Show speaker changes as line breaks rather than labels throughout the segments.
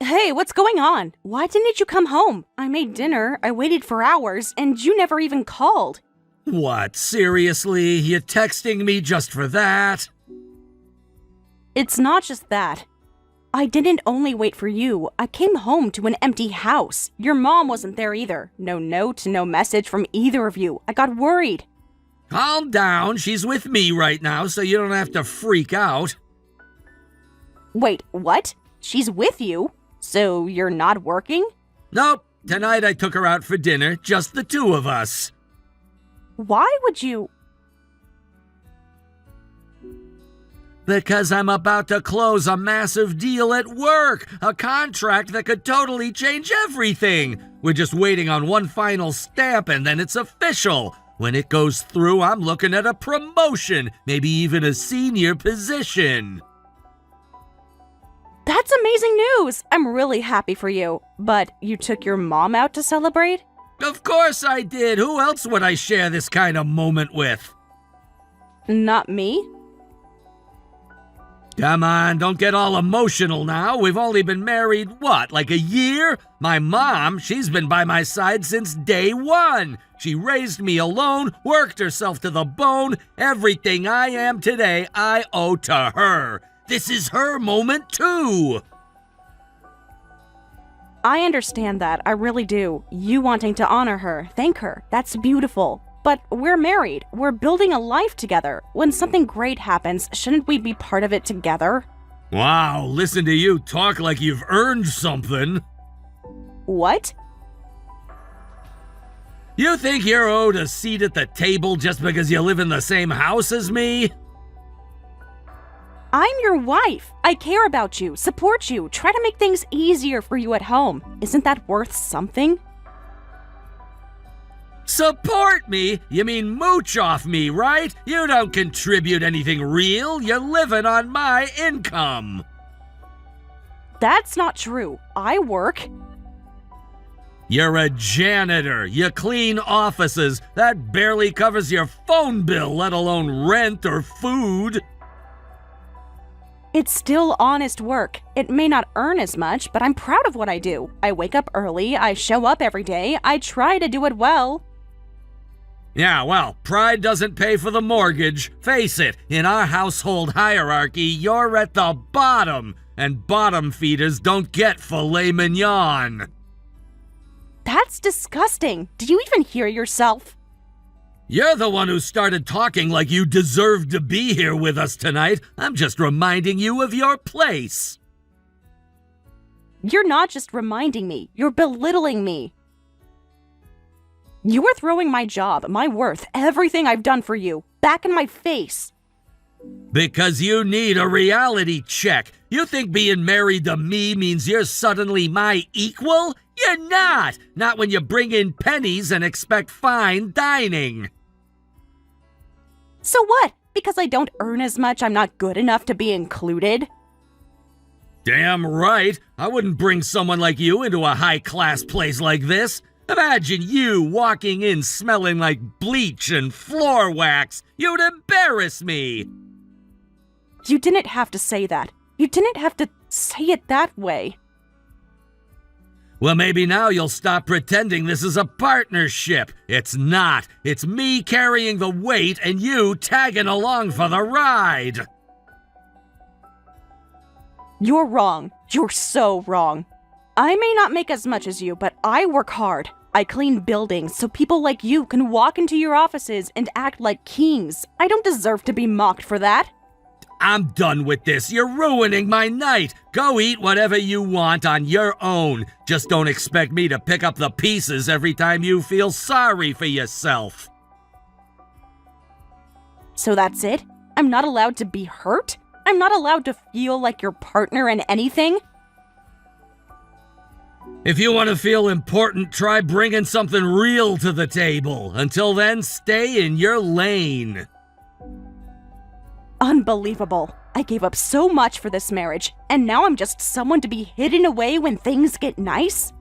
Hey, what's going on? Why didn't you come home? I made dinner, I waited for hours, and you never even called.
What, seriously? You texting me just for that?
It's not just that. I didn't only wait for you. I came home to an empty house. Your mom wasn't there either. No note, no message from either of you. I got worried.
Calm down, she's with me right now, so you don't have to freak out.
Wait, what? She's with you? So you're not working?
Nope, tonight I took her out for dinner, just the two of us.
Why would you?
Because I'm about to close a massive deal at work, a contract that could totally change everything. We're just waiting on one final stamp and then it's official. When it goes through, I'm looking at a promotion, maybe even a senior position.
That's amazing news! I'm really happy for you. But you took your mom out to celebrate?
Of course I did. Who else would I share this kind of moment with?
Not me?
Come on, don't get all emotional now. We've only been married, what, like a year? My mom, she's been by my side since day one. She raised me alone, worked herself to the bone. Everything I am today, I owe to her. This is her moment, too.
I understand that, I really do. You wanting to honor her, thank her, that's beautiful. But we're married, we're building a life together. When something great happens, shouldn't we be part of it together?
Wow, listen to you talk like you've earned something.
What?
You think you're owed a seat at the table just because you live in the same house as me?
I'm your wife. I care about you, support you, try to make things easier for you at home. Isn't that worth something?
Support me? You mean mooch off me, right? You don't contribute anything real. You're living on my income.
That's not true. I work.
You're a janitor. You clean offices. That barely covers your phone bill, let alone rent or food.
It's still honest work. It may not earn as much, but I'm proud of what I do. I wake up early, I show up every day, I try to do it well.
Yeah, well, pride doesn't pay for the mortgage. Face it, in our household hierarchy, you're at the bottom, and bottom feeders don't get filet mignon.
That's disgusting. Did you even hear yourself?
You're the one who started talking like you deserved to be here with us tonight. I'm just reminding you of your place.
You're not just reminding me, you're belittling me. You are throwing my job, my worth, everything I've done for you, back in my face.
Because you need a reality check. You think being married to me means you're suddenly my equal? You're not! Not when you bring in pennies and expect fine dining.
So what? Because I don't earn as much, I'm not good enough to be included?
Damn right. I wouldn't bring someone like you into a high-class place like this. Imagine you walking in smelling like bleach and floor wax. You'd embarrass me.
You didn't have to say that. You didn't have to say it that way.
Well, maybe now you'll stop pretending this is a partnership. It's not. It's me carrying the weight and you tagging along for the ride.
You're wrong. You're so wrong. I may not make as much as you, but I work hard. I clean buildings so people like you can walk into your offices and act like kings. I don't deserve to be mocked for that.
I'm done with this. You're ruining my night. Go eat whatever you want on your own. Just don't expect me to pick up the pieces every time you feel sorry for yourself.
So that's it? I'm not allowed to be hurt? I'm not allowed to feel like your partner in anything?
If you want to feel important, try bringing something real to the table. Until then, stay in your lane.
Unbelievable. I gave up so much for this marriage, and now I'm just someone to be hidden away when things get nice?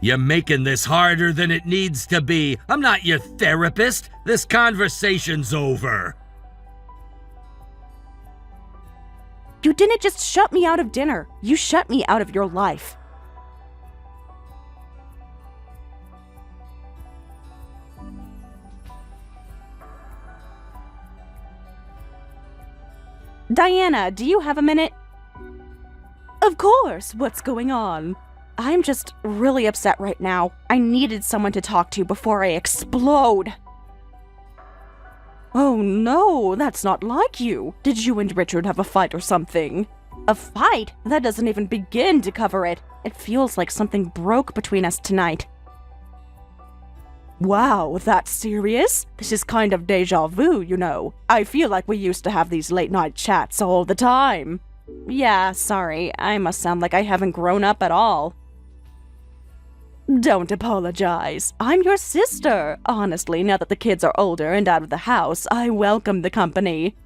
You're making this harder than it needs to be. I'm not your therapist. This conversation's over.
You didn't just shut me out of dinner. You shut me out of your life. Diana, do you have a minute? Of course. What's going on? I'm just really upset right now. I needed someone to talk to before I explode. Oh no, that's not like you. Did you and Richard have a fight or something? A fight? That doesn't even begin to cover it. It feels like something broke between us tonight. Wow, that's serious? This is kind of deja vu, you know. I feel like we used to have these late-night chats all the time. Yeah, sorry. I must sound like I haven't grown up at all. Don't apologize. I'm your sister. Honestly, now that the kids are older and out of the house, I welcome the company.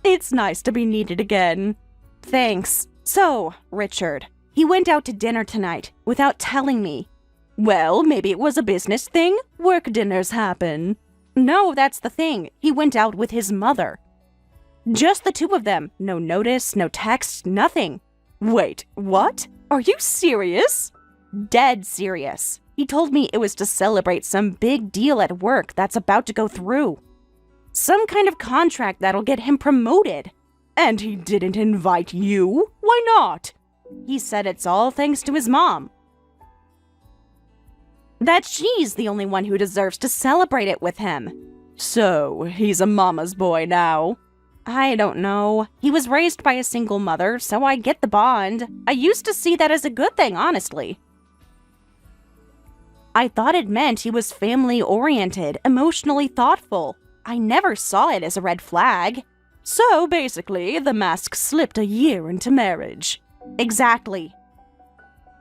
It's nice to be needed again. Thanks. So, Richard, he went out to dinner tonight without telling me. Well, maybe it was a business thing. Work dinners happen. No, that's the thing. He went out with his mother. Just the two of them. No notice, no text, nothing. Wait, what? Are you serious? Dead serious. He told me it was to celebrate some big deal at work that's about to go through. Some kind of contract that'll get him promoted. And he didn't invite you? Why not? He said it's all thanks to his mom. That she's the only one who deserves to celebrate it with him. So, he's a mama's boy now. I don't know. He was raised by a single mother, so I get the bond. I used to see that as a good thing, honestly. I thought it meant he was family-oriented, emotionally thoughtful. I never saw it as a red flag. So, basically, the mask slipped a year into marriage. Exactly.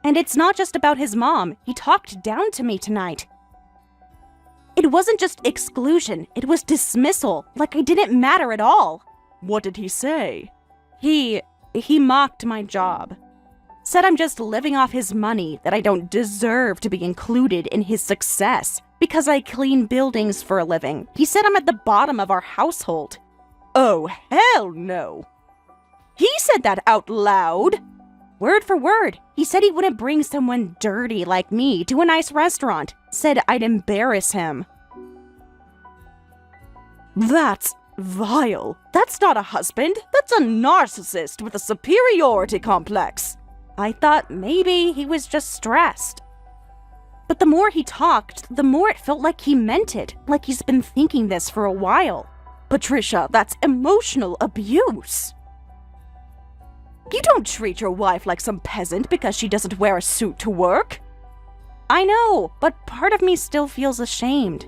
And it's not just about his mom. He talked down to me tonight. It wasn't just exclusion, it was dismissal, like I didn't matter at all. What did he say? He mocked my job. Said I'm just living off his money, that I don't deserve to be included in his success because I clean buildings for a living. He said I'm at the bottom of our household. Oh, hell no. He said that out loud. Word for word. He said he wouldn't bring someone dirty like me to a nice restaurant. Said I'd embarrass him. That's vile. That's not a husband. That's a narcissist with a superiority complex. I thought maybe he was just stressed. But the more he talked, the more it felt like he meant it, like he's been thinking this for a while. Patricia, that's emotional abuse. You don't treat your wife like some peasant because she doesn't wear a suit to work. I know, but part of me still feels ashamed.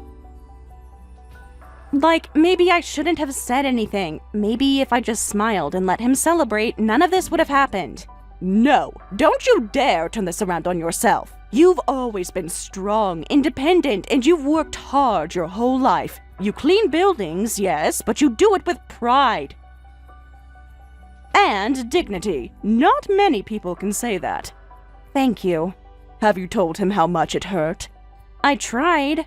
Like, maybe I shouldn't have said anything. Maybe if I just smiled and let him celebrate, none of this would have happened. No, don't you dare turn this around on yourself. You've always been strong, independent, and you've worked hard your whole life. You clean buildings, yes, but you do it with pride. And dignity. Not many people can say that. Thank you. Have you told him how much it hurt? I tried.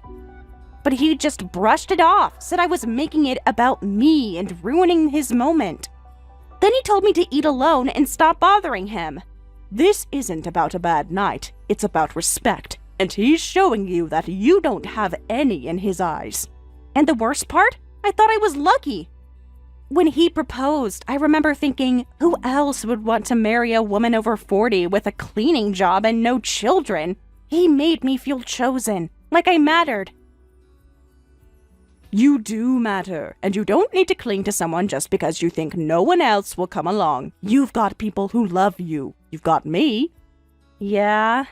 But he just brushed it off, said I was making it about me and ruining his moment. Then he told me to eat alone and stop bothering him. This isn't about a bad night, it's about respect, and he's showing you that you don't have any in his eyes. And the worst part? I thought I was lucky. When he proposed, I remember thinking, who else would want to marry a woman over 40 with a cleaning job and no children? He made me feel chosen, like I mattered. You do matter, and you don't need to cling to someone just because you think no one else will come along. You've got people who love you. You've got me. Yeah.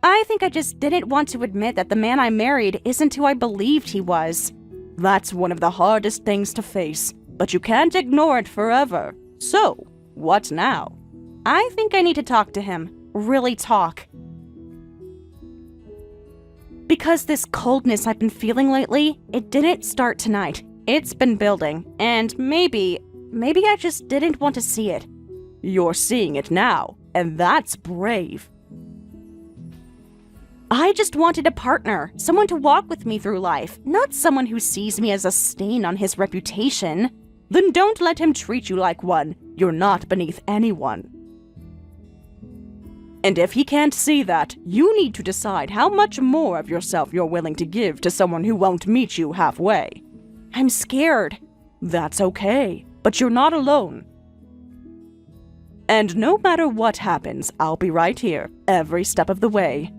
I think I just didn't want to admit that the man I married isn't who I believed he was. That's one of the hardest things to face, but you can't ignore it forever. So, what now? I think I need to talk to him. Really talk. Because this coldness I've been feeling lately, it didn't start tonight. It's been building, and maybe I just didn't want to see it. You're seeing it now, and that's brave. I just wanted a partner, someone to walk with me through life, not someone who sees me as a stain on his reputation. Then don't let him treat you like one. You're not beneath anyone. And if he can't see that, you need to decide how much more of yourself you're willing to give to someone who won't meet you halfway. I'm scared. That's okay, but you're not alone. And no matter what happens, I'll be right here, every step of the way.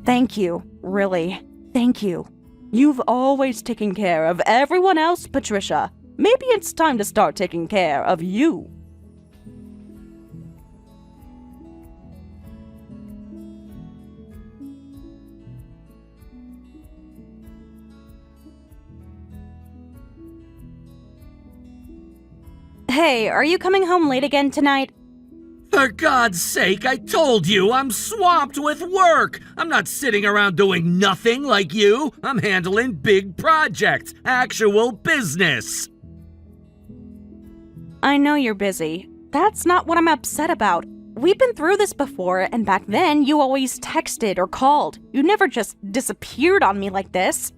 Thank you, really. Thank you. You've always taken care of everyone else, Patricia. Maybe it's time to start taking care of you. Hey, are you coming home late again tonight?
For God's sake, I told you I'm swamped with work. I'm not sitting around doing nothing like you. I'm handling big projects, actual business.
I know you're busy. That's not what I'm upset about. We've been through this before, and back then you always texted or called. You never just disappeared on me like this.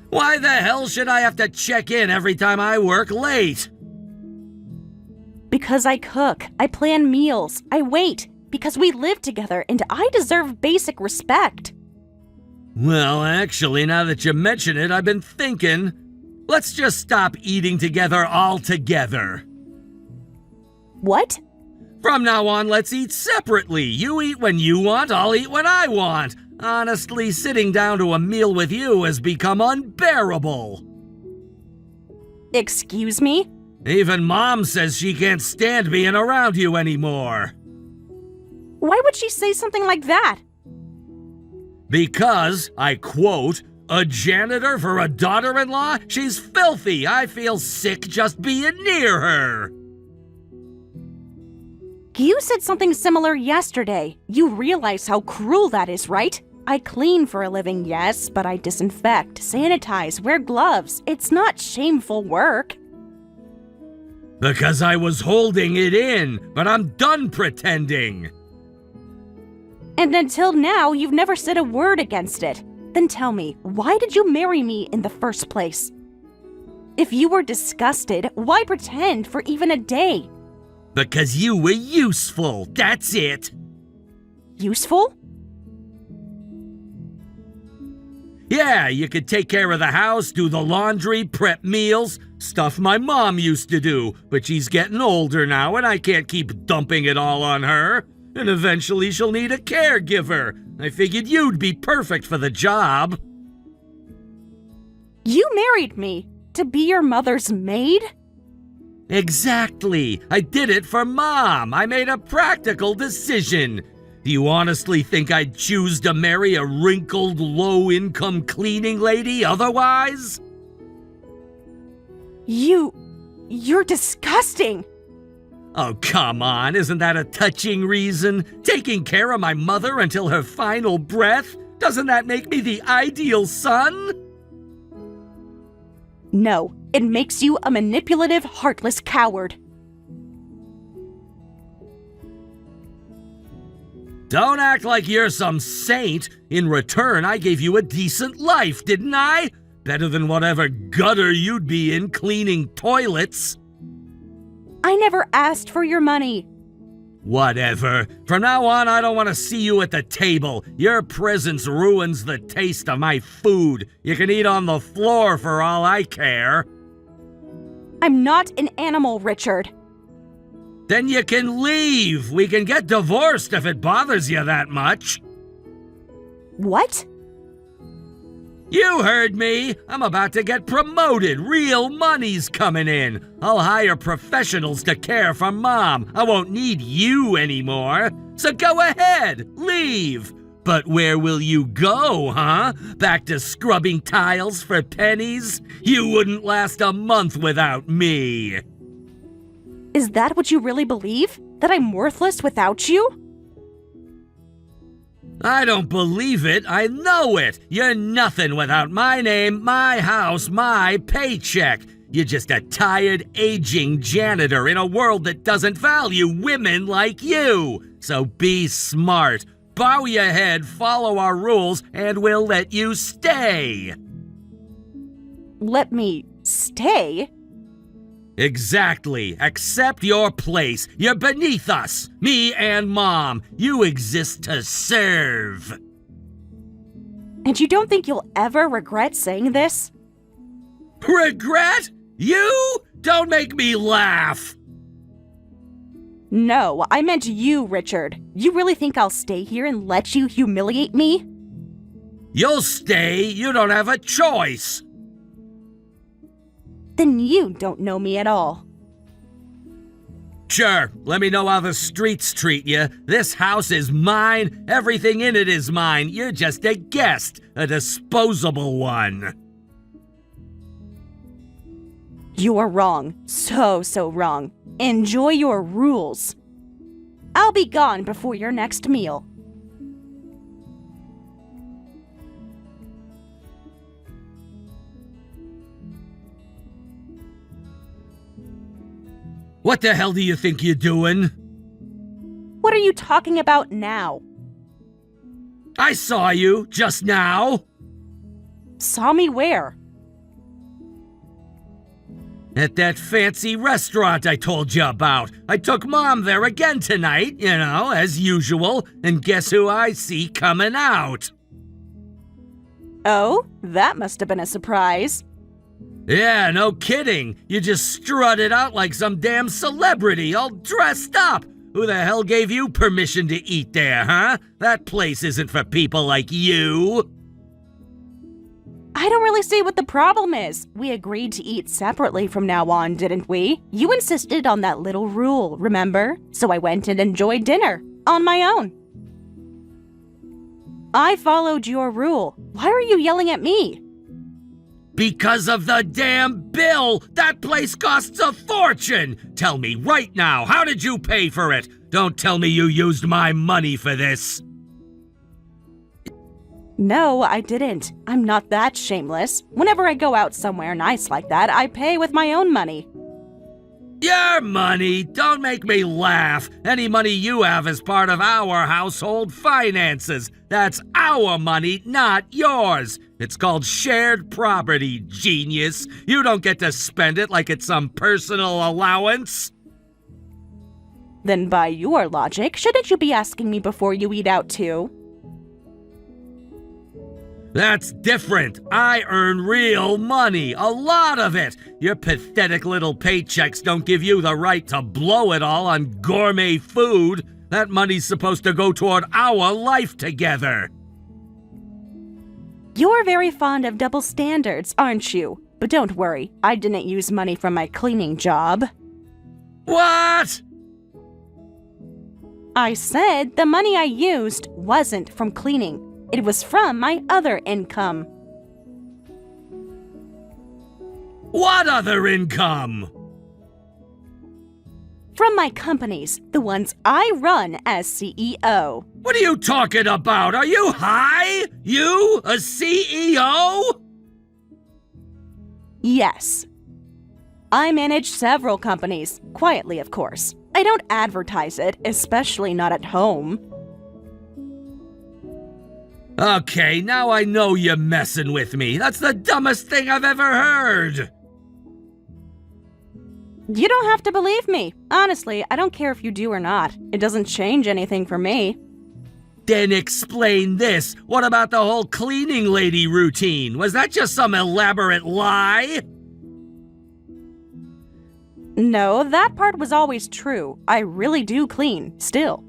Why the hell should I have to check in every time I work late?
Because I cook, I plan meals, I wait, because we live together and I deserve basic respect.
Well, actually, now that you mention it, I've been thinking, let's just stop eating together altogether.
What?
From now on, let's eat separately. You eat when you want, I'll eat when I want. Honestly, sitting down to a meal with you has become unbearable.
Excuse me?
Even Mom says she can't stand being around you anymore.
Why would she say something like that?
Because, I quote, a janitor for a daughter-in-law? She's filthy. I feel sick just being near her.
You said something similar yesterday. You realize how cruel that is, right? I clean for a living, yes, but I disinfect, sanitize, wear gloves. It's not shameful work.
Because I was holding it in, but I'm done pretending.
And until now, you've never said a word against it. Then tell me, why did you marry me in the first place? If you were disgusted, why pretend for even a day?
Because you were useful, that's it.
Useful?
Yeah, you could take care of the house, do the laundry, prep meals, stuff my mom used to do, but she's getting older now and I can't keep dumping it all on her. And eventually she'll need a caregiver. I figured you'd be perfect for the job.
You married me to be your mother's maid?
Exactly. I did it for Mom. I made a practical decision. Do you honestly think I'd choose to marry a wrinkled, low-income cleaning lady otherwise?
You're disgusting.
Oh, come on. Isn't that a touching reason? Taking care of my mother until her final breath? Doesn't that make me the ideal son?
No, it makes you a manipulative, heartless coward.
Don't act like you're some saint. In return, I gave you a decent life, didn't I? Better than whatever gutter you'd be in cleaning toilets.
I never asked for your money.
Whatever. From now on, I don't want to see you at the table. Your presence ruins the taste of my food. You can eat on the floor for all I care.
I'm not an animal, Richard.
Then you can leave. We can get divorced if it bothers you that much.
What?
You heard me. I'm about to get promoted. Real money's coming in. I'll hire professionals to care for Mom. I won't need you anymore. So go ahead, leave. But where will you go, huh? Back to scrubbing tiles for pennies? You wouldn't last a month without me.
Is that what you really believe? That I'm worthless without you?
I don't believe it. I know it. You're nothing without my name, my house, my paycheck. You're just a tired, aging janitor in a world that doesn't value women like you. So be smart. Bow your head, follow our rules, and we'll let you stay.
Let me stay?
Exactly. Accept your place. You're beneath us. Me and Mom. You exist to serve.
And you don't think you'll ever regret saying this?
Regret? You? Don't make me laugh.
No, I meant you, Richard. You really think I'll stay here and let you humiliate me?
You'll stay. You don't have a choice.
Then you don't know me at all.
Sure, let me know how the streets treat you. This house is mine. Everything in it is mine. You're just a guest, a disposable one.
You are wrong. So wrong. Enjoy your rules. I'll be gone before your next meal.
What the hell do you think you're doing?
What are you talking about now?
I saw you just now.
Saw me where?
At that fancy restaurant I told you about. I took Mom there again tonight, as usual, and guess who I see coming out?
Oh, that must have been a surprise.
Yeah, no kidding. You just strutted out like some damn celebrity, all dressed up. Who the hell gave you permission to eat there, huh? That place isn't for people like you.
I don't really see what the problem is. We agreed to eat separately from now on, didn't we? You insisted on that little rule, remember? So I went and enjoyed dinner on my own. I followed your rule. Why are you yelling at me?
Because of the damn bill! That place costs a fortune! Tell me right now, how did you pay for it? Don't tell me you used my money for this.
No, I didn't. I'm not that shameless. Whenever I go out somewhere nice like that, I pay with my own money.
Your money? Don't make me laugh. Any money you have is part of our household finances. That's our money, not yours. It's called shared property, genius. You don't get to spend it like it's some personal allowance.
Then by your logic, shouldn't you be asking me before you eat out too?
That's different. I earn real money, a lot of it. Your pathetic little paychecks don't give you the right to blow it all on gourmet food. That money's supposed to go toward our life together.
You're very fond of double standards, aren't you? But don't worry, I didn't use money from my cleaning job.
What?
I said the money I used wasn't from cleaning. It was from my other income.
What other income?
From my companies, the ones I run as CEO.
What are you talking about? Are you high? You, a CEO?
Yes. I manage several companies, quietly of course. I don't advertise it, especially not at home.
Okay, now I know you're messing with me. That's the dumbest thing I've ever heard.
You don't have to believe me. Honestly, I don't care if you do or not. It doesn't change anything for me.
Then explain this. What about the whole cleaning lady routine? Was that just some elaborate lie?
No, that part was always true. I really do clean, still.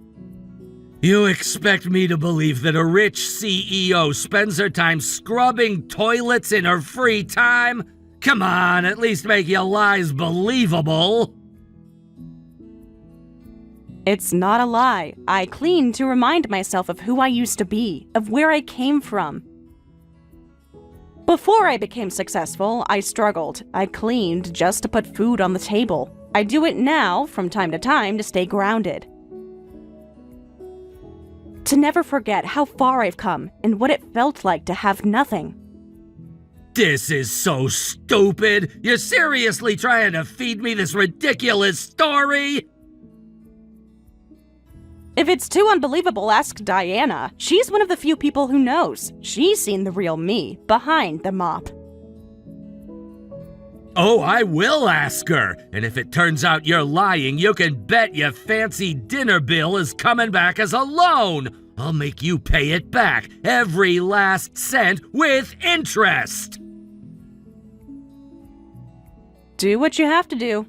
You expect me to believe that a rich CEO spends her time scrubbing toilets in her free time? Come on, at least make your lies believable.
It's not a lie. I clean to remind myself of who I used to be, of where I came from. Before I became successful, I struggled. I cleaned just to put food on the table. I do it now, from time to time, to stay grounded. To never forget how far I've come and what it felt like to have nothing.
This is so stupid. You're seriously trying to feed me this ridiculous story?
If it's too unbelievable, ask Diana. She's one of the few people who knows. She's seen the real me behind the mop.
Oh, I will ask her. And if it turns out you're lying, you can bet your fancy dinner bill is coming back as a loan. I'll make you pay it back, every last cent, with interest.
Do what you have to do.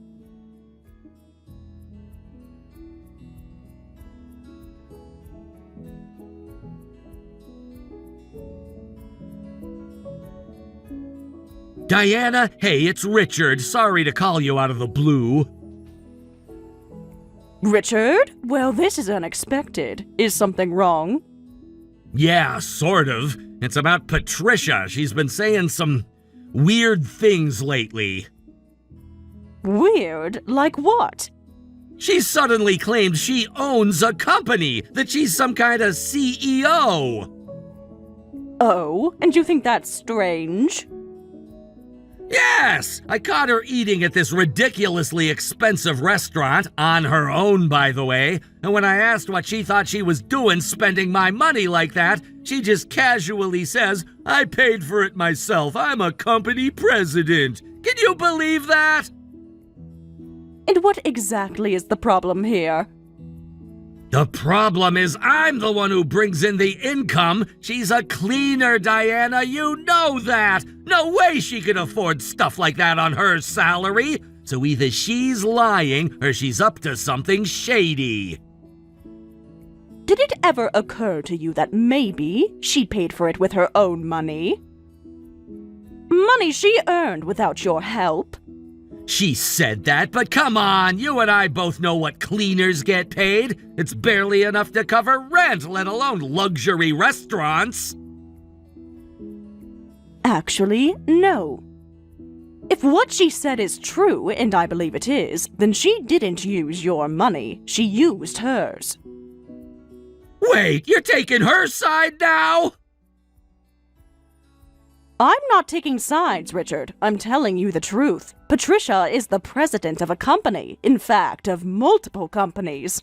Diana, hey, it's Richard. Sorry to call you out of the blue.
Richard? Well, this is unexpected. Is something wrong?
Yeah, sort of. It's about Patricia. She's been saying some weird things lately.
Weird? Like what?
She suddenly claimed she owns a company, that she's some kind of CEO.
Oh, and you think that's strange?
Yes! I caught her eating at this ridiculously expensive restaurant, on her own, by the way, and when I asked what she thought she was doing spending my money like that, she just casually says, "I paid for it myself. I'm a company president." Can you believe that?
And what exactly is the problem here?
The problem is I'm the one who brings in the income. She's a cleaner, Diana. You know that. No way she could afford stuff like that on her salary. So either she's lying or she's up to something shady.
Did it ever occur to you that maybe she paid for it with her own money? Money she earned without your help?
She said that, but come on, you and I both know what cleaners get paid. It's barely enough to cover rent, let alone luxury restaurants.
Actually, no. If what she said is true, and I believe it is, then she didn't use your money. She used hers.
Wait, you're taking her side now?
I'm not taking sides, Richard. I'm telling you the truth. Patricia is the president of a company. In fact, of multiple companies.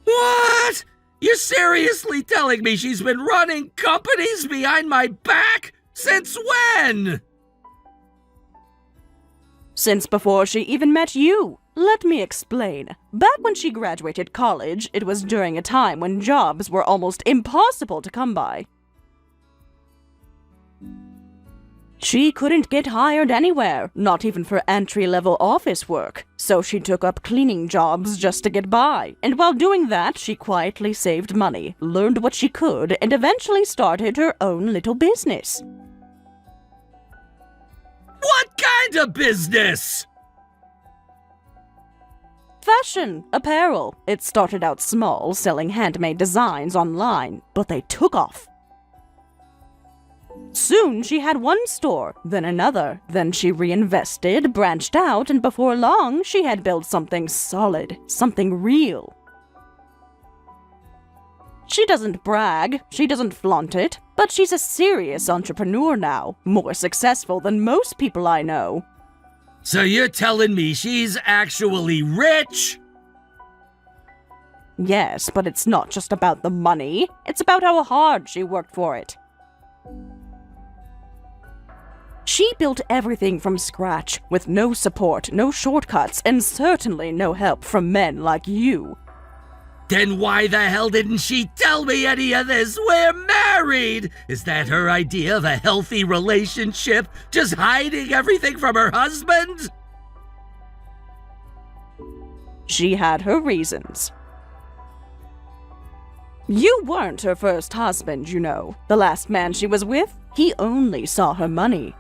What? You're seriously telling me she's been running companies behind my back? Since when?
Since before she even met you. Let me explain. Back when she graduated college, it was during a time when jobs were almost impossible to come by. She couldn't get hired anywhere, not even for entry-level office work, so she took up cleaning jobs just to get by. And while doing that, she quietly saved money, learned what she could, and eventually started her own little business.
What kind of business?
Fashion, apparel. It started out small, selling handmade designs online, but they took off. Soon she had one store, then another. Then she reinvested, branched out, and before long she had built something solid, something real. She doesn't brag, she doesn't flaunt it, but she's a serious entrepreneur now, more successful than most people I know.
So you're telling me she's actually rich?
Yes, but it's not just about the money, it's about how hard she worked for it. She built everything from scratch, with no support, no shortcuts, and certainly no help from men like you.
Then why the hell didn't she tell me any of this? We're married! Is that her idea of a healthy relationship? Just hiding everything from her husband?
She had her reasons. You weren't her first husband, you know. The last man she was with, he only saw her money.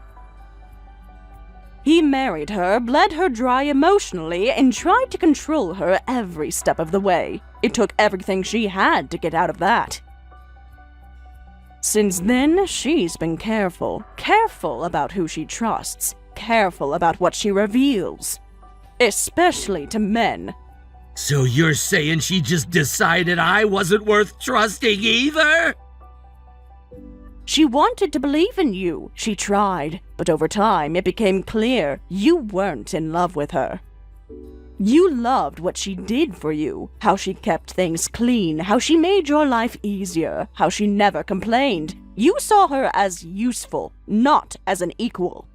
He married her, bled her dry emotionally, and tried to control her every step of the way. It took everything she had to get out of that. Since then, she's been careful. Careful about who she trusts. Careful about what she reveals. Especially to men.
So you're saying she just decided I wasn't worth trusting either?
She wanted to believe in you. She tried. But over time, it became clear you weren't in love with her. You loved what she did for you, how she kept things clean, how she made your life easier, how she never complained. You saw her as useful, not as an equal.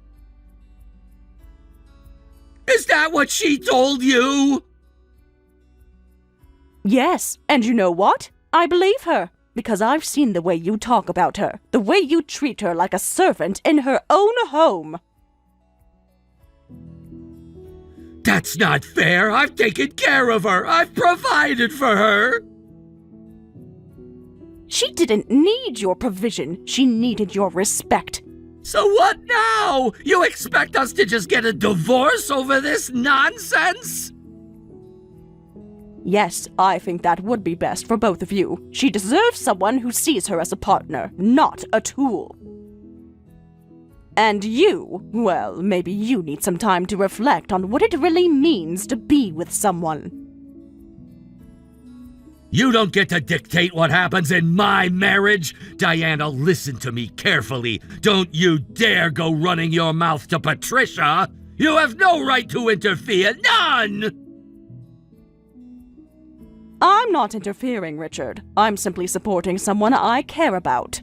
Is that what she told you?
Yes, and you know what? I believe her, because I've seen the way you talk about her, the way you treat her like a servant in her own home.
That's not fair. I've taken care of her. I've provided for her.
She didn't need your provision. She needed your respect.
So what now? You expect us to just get a divorce over this nonsense?
Yes, I think that would be best for both of you. She deserves someone who sees her as a partner, not a tool. And you, well, maybe you need some time to reflect on what it really means to be with someone.
You don't get to dictate what happens in my marriage. Diana, listen to me carefully. Don't you dare go running your mouth to Patricia. You have no right to interfere. None!
I'm not interfering, Richard. I'm simply supporting someone I care about.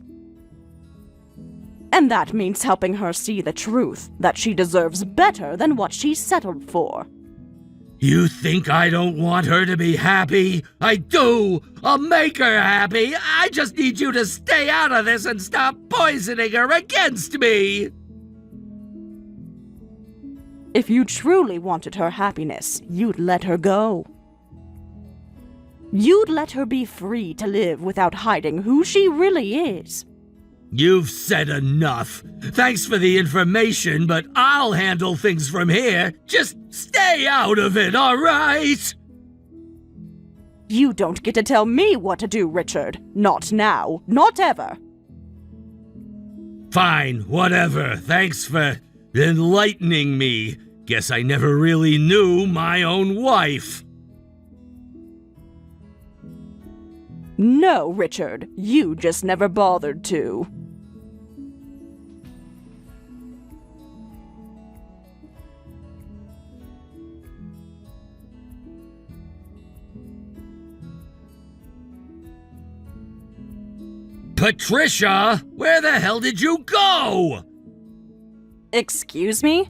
And that means helping her see the truth, that she deserves better than what she settled for.
You think I don't want her to be happy? I do! I'll make her happy! I just need you to stay out of this and stop poisoning her against me!
If you truly wanted her happiness, you'd let her go. You'd let her be free to live without hiding who she really is.
You've said enough. Thanks for the information, but I'll handle things from here. Just stay out of it, all right?
You don't get to tell me what to do, Richard. Not now. Not ever.
Fine, whatever. Thanks for enlightening me. Guess I never really knew my own wife.
No, Richard. You just never bothered to.
Patricia, where the hell did you go?
Excuse me?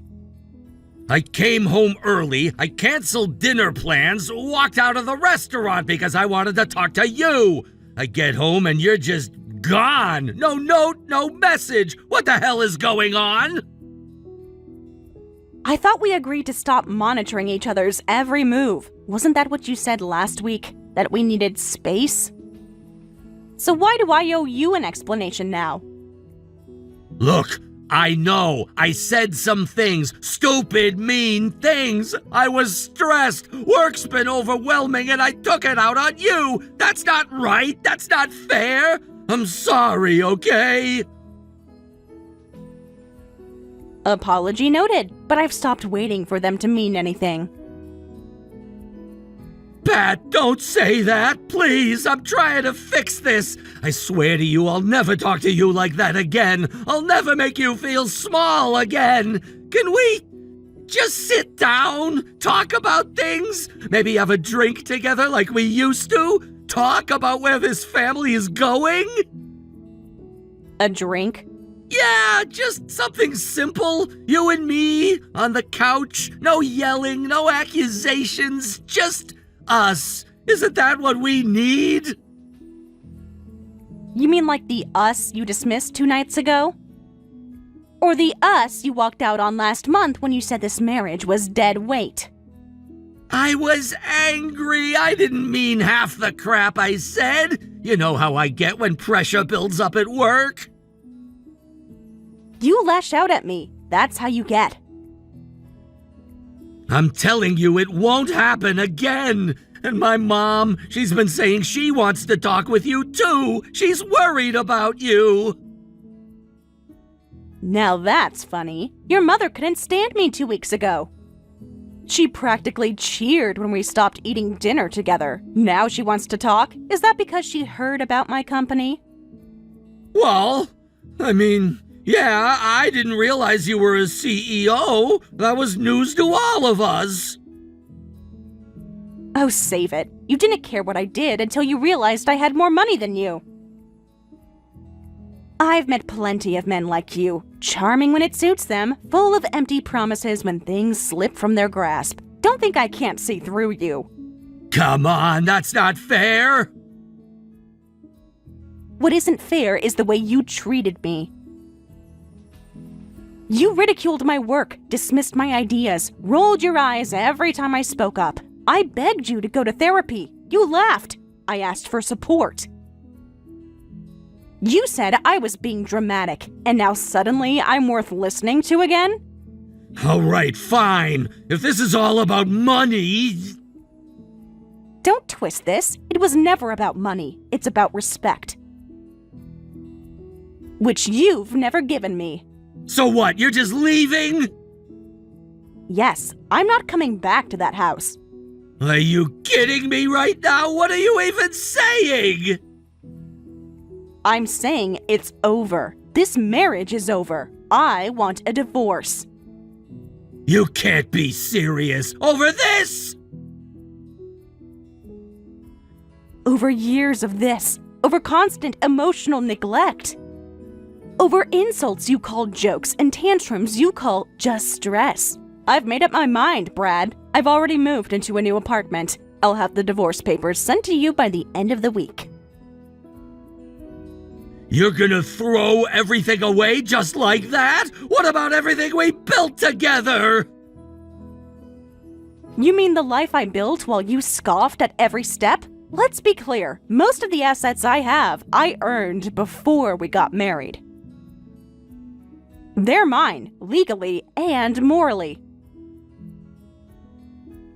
I came home early, I canceled dinner plans, walked out of the restaurant because I wanted to talk to you. I get home and you're just gone. No note, no message. What the hell is going on?
I thought we agreed to stop monitoring each other's every move. Wasn't that what you said last week? That we needed space? So why do I owe you an explanation now?
Look, I know, I said some things, stupid, mean things. I was stressed, work's been overwhelming, and I took it out on you. That's not right, that's not fair. I'm sorry, okay?
Apology noted, but I've stopped waiting for them to mean anything.
Pat, don't say that, please. I'm trying to fix this. I swear to you, I'll never talk to you like that again. I'll never make you feel small again. Can we just sit down, talk about things? Maybe have a drink together like we used to? Talk about where this family is going?
A drink?
Yeah, just something simple. You and me on the couch. No yelling, no accusations, just us. Isn't that what we need?
You mean like the us you dismissed 2 nights ago? Or the us you walked out on last month when you said this marriage was dead weight?
I was angry. I didn't mean half the crap I said. You know how I get when pressure builds up at work.
You lash out at me. That's how you get.
I'm telling you, it won't happen again. And my mom, she's been saying she wants to talk with you too. She's worried about you.
Now that's funny. Your mother couldn't stand me 2 weeks ago. She practically cheered when we stopped eating dinner together. Now she wants to talk? Is that because she heard about my company?
Well, I mean, yeah, I didn't realize you were a CEO. That was news to all of us.
Oh, save it. You didn't care what I did until you realized I had more money than you. I've met plenty of men like you, charming when it suits them, full of empty promises when things slip from their grasp. Don't think I can't see through you.
Come on, that's not fair!
What isn't fair is the way you treated me. You ridiculed my work, dismissed my ideas, rolled your eyes every time I spoke up. I begged you to go to therapy. You laughed. I asked for support. You said I was being dramatic, and now suddenly I'm worth listening to again?
All right, fine. If this is all about money...
Don't twist this. It was never about money. It's about respect. Which you've never given me.
So what, you're just leaving?
Yes, I'm not coming back to that house.
Are you kidding me right now? What are you even saying?
I'm saying it's over. This marriage is over. I want a divorce.
You can't be serious. Over this?
Over years of this. Over constant emotional neglect. Over insults you call jokes and tantrums you call just stress. I've made up my mind, Brad. I've already moved into a new apartment. I'll have the divorce papers sent to you by the end of the week.
You're gonna throw everything away just like that? What about everything we built together?
You mean the life I built while you scoffed at every step? Let's be clear. Most of the assets I have, I earned before we got married. They're mine, legally and morally.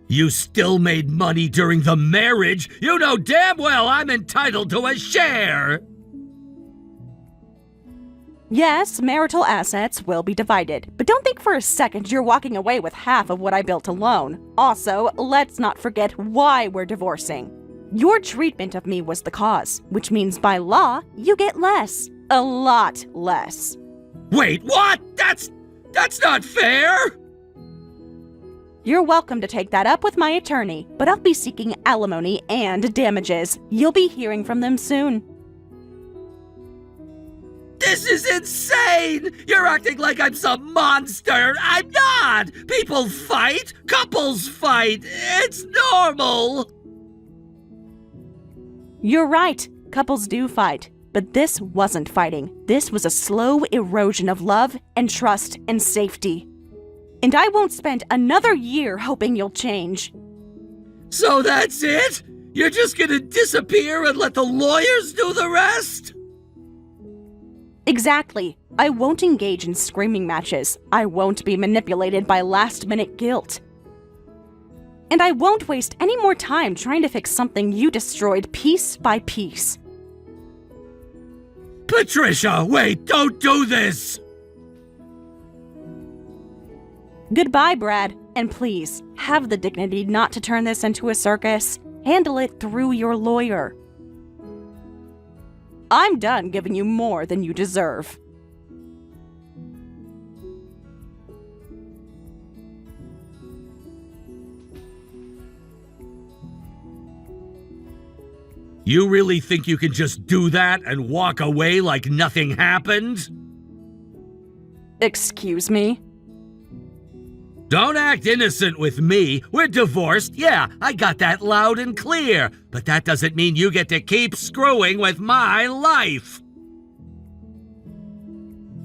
You still made money during the marriage. You know damn well I'm entitled to a share.
Yes, marital assets will be divided, but don't think for a second you're walking away with half of what I built alone. Also, let's not forget why we're divorcing. Your treatment of me was the cause, which means by law, you get less. A lot less.
Wait, what? That's not fair!
You're welcome to take that up with my attorney, but I'll be seeking alimony and damages. You'll be hearing from them soon.
This is insane! You're acting like I'm some monster! I'm not! People fight! Couples fight! It's normal!
You're right. Couples do fight. But this wasn't fighting. This was a slow erosion of love and trust and safety. And I won't spend another year hoping you'll change.
So that's it? You're just gonna disappear and let the lawyers do the rest?
Exactly. I won't engage in screaming matches. I won't be manipulated by last-minute guilt. And I won't waste any more time trying to fix something you destroyed piece by piece.
Patricia, wait, don't do this!
Goodbye, Brad. And please, have the dignity not to turn this into a circus. Handle it through your lawyer. I'm done giving you more than you deserve.
You really think you can just do that and walk away like nothing happened?
Excuse me?
Don't act innocent with me. We're divorced. Yeah, I got that loud and clear. But that doesn't mean you get to keep screwing with my life.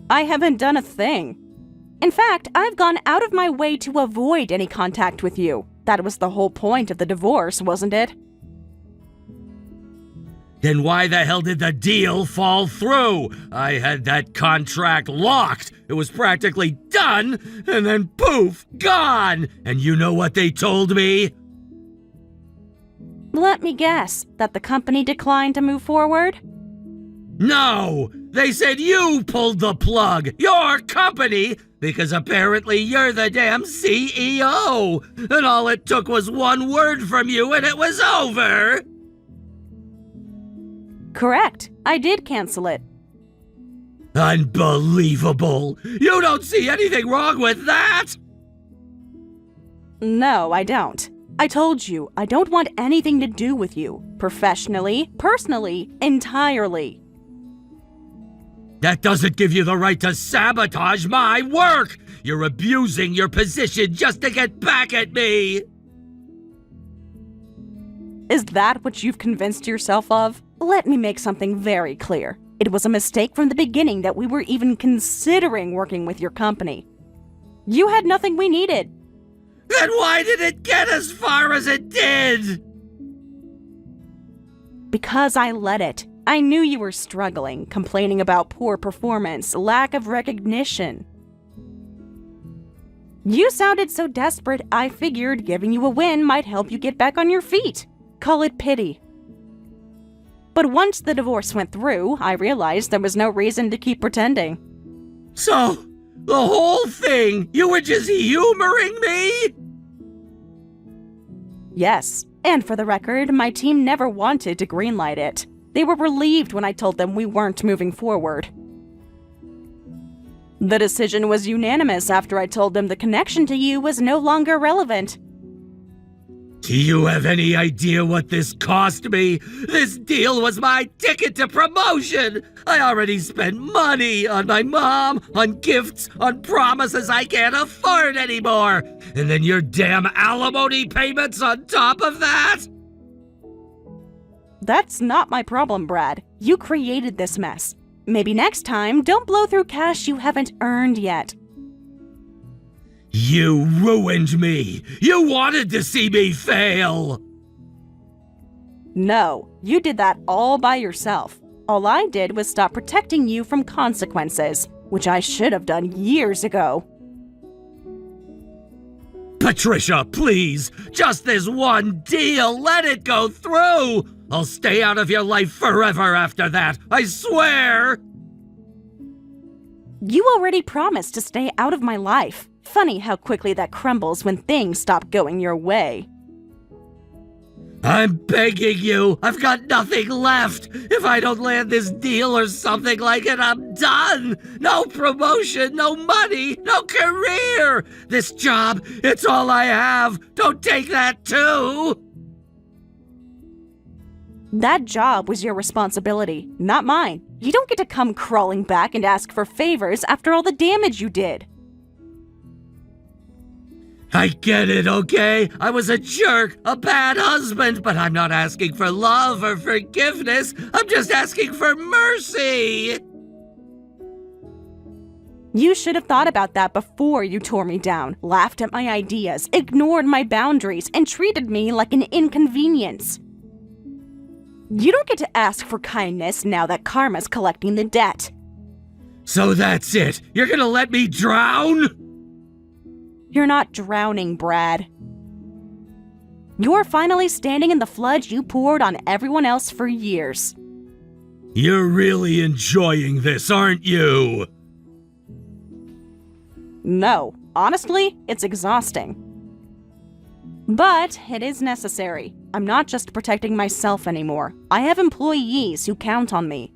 I haven't done a thing. In fact, I've gone out of my way to avoid any contact with you. That was the whole point of the divorce, wasn't it?
Then why the hell did the deal fall through? I had that contract locked. It was practically done, and then poof, gone. And you know what they told me?
Let me guess, that the company declined to move forward?
No! They said you pulled the plug! Your company! Because apparently you're the damn CEO! And all it took was one word from you and it was over!
Correct. I did cancel it.
Unbelievable! You don't see anything wrong with that?
No, I don't. I told you, I don't want anything to do with you. Professionally, personally, entirely.
That doesn't give you the right to sabotage my work! You're abusing your position just to get back at me!
Is that what you've convinced yourself of? Let me make something very clear. It was a mistake from the beginning that we were even considering working with your company. You had nothing we needed.
Then why did it get as far as it did?
Because I let it. I knew you were struggling, complaining about poor performance, lack of recognition. You sounded so desperate, I figured giving you a win might help you get back on your feet. Call it pity. But once the divorce went through, I realized there was no reason to keep pretending.
So, the whole thing, you were just humoring me?
Yes, and for the record, my team never wanted to greenlight it. They were relieved when I told them we weren't moving forward. The decision was unanimous after I told them the connection to you was no longer relevant.
Do you have any idea what this cost me? This deal was my ticket to promotion! I already spent money on my mom, on gifts, on promises I can't afford anymore! And then your damn alimony payments on top of that?
That's not my problem, Brad. You created this mess. Maybe next time, don't blow through cash you haven't earned yet.
You ruined me! You wanted to see me fail!
No, you did that all by yourself. All I did was stop protecting you from consequences, which I should have done years ago.
Patricia, please! Just this one deal! Let it go through! I'll stay out of your life forever after that, I swear!
You already promised to stay out of my life. Funny how quickly that crumbles when things stop going your way.
I'm begging you, I've got nothing left. If I don't land this deal or something like it, I'm done. No promotion, no money, no career. This job, it's all I have. Don't take that too.
That job was your responsibility, not mine. You don't get to come crawling back and ask for favors after all the damage you did.
I get it, okay? I was a jerk, a bad husband, but I'm not asking for love or forgiveness. I'm just asking for mercy.
You should have thought about that before you tore me down, laughed at my ideas, ignored my boundaries, and treated me like an inconvenience. You don't get to ask for kindness now that karma's collecting the debt.
So that's it? You're gonna let me drown?
You're not drowning, Brad. You're finally standing in the flood you poured on everyone else for years.
You're really enjoying this, aren't you?
No, honestly, it's exhausting. But it is necessary. I'm not just protecting myself anymore. I have employees who count on me.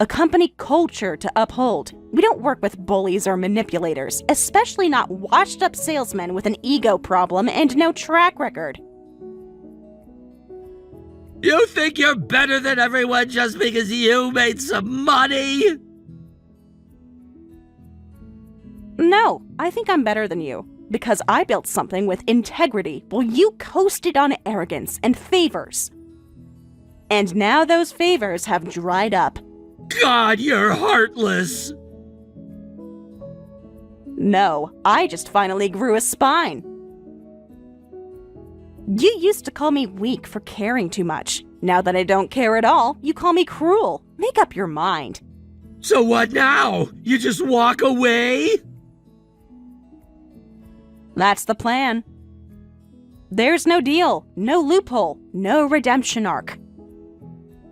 A company culture to uphold. We don't work with bullies or manipulators, especially not washed-up salesmen with an ego problem and no track record.
You think you're better than everyone just because you made some money?
No, I think I'm better than you, because I built something with integrity while you coasted on arrogance and favors. And now those favors have dried up.
God, you're heartless!
No, I just finally grew a spine. You used to call me weak for caring too much. Now that I don't care at all, you call me cruel. Make up your mind.
So what now? You just walk away?
That's the plan. There's no deal, no loophole, no redemption arc.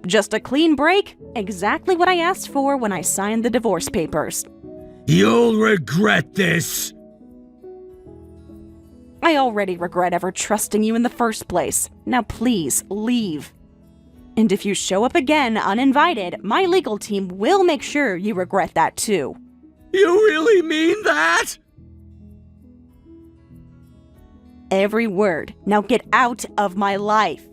Just a clean break, exactly what I asked for when I signed the divorce papers.
You'll regret this.
I already regret ever trusting you in the first place. Now please, leave. And if you show up again uninvited, my legal team will make sure you regret that too.
You really mean that?
Every word. Now get out of my life.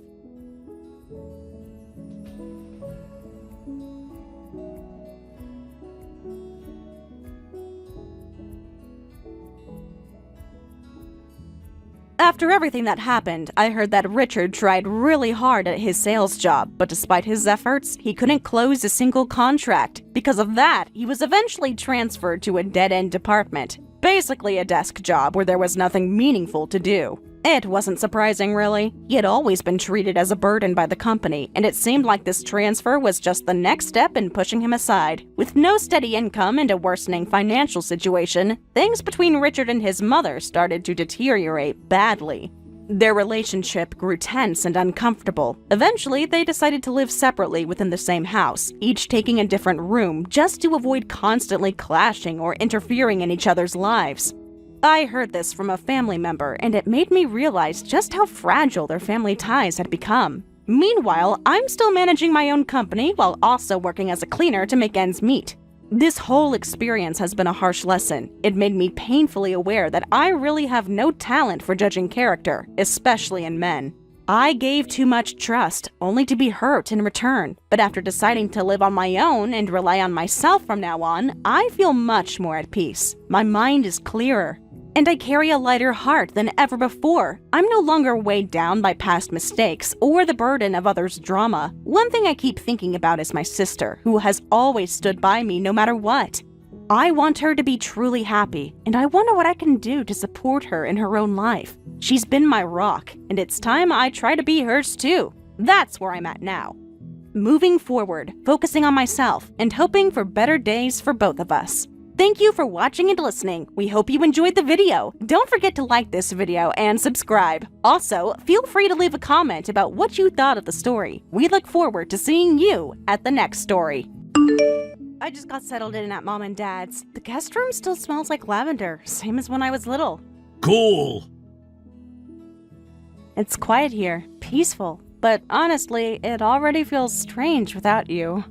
After everything that happened, I heard that Richard tried really hard at his sales job, but despite his efforts, he couldn't close a single contract. Because of that, he was eventually transferred to a dead-end department, basically a desk job where there was nothing meaningful to do. It wasn't surprising, really. He had always been treated as a burden by the company, and it seemed like this transfer was just the next step in pushing him aside. With no steady income and a worsening financial situation, things between Richard and his mother started to deteriorate badly. Their relationship grew tense and uncomfortable. Eventually, they decided to live separately within the same house, each taking a different room just to avoid constantly clashing or interfering in each other's lives. I heard this from a family member, and it made me realize just how fragile their family ties had become. Meanwhile, I'm still managing my own company while also working as a cleaner to make ends meet. This whole experience has been a harsh lesson. It made me painfully aware that I really have no talent for judging character, especially in men. I gave too much trust, only to be hurt in return. But after deciding to live on my own and rely on myself from now on, I feel much more at peace. My mind is clearer. And I carry a lighter heart than ever before. I'm no longer weighed down by past mistakes or the burden of others' drama. One thing I keep thinking about is my sister, who has always stood by me no matter what. I want her to be truly happy, and I wonder what I can do to support her in her own life. She's been my rock, and it's time I try to be hers too. That's where I'm at now. Moving forward, focusing on myself, and hoping for better days for both of us. Thank you for watching and listening. We hope you enjoyed the video. Don't forget to like this video and subscribe. Also, feel free to leave a comment about what you thought of the story. We look forward to seeing you at the next story. I just got settled in at Mom and Dad's. The guest room still smells like lavender, same as when I was little.
Cool.
It's quiet here, peaceful, but honestly, it already feels strange without you.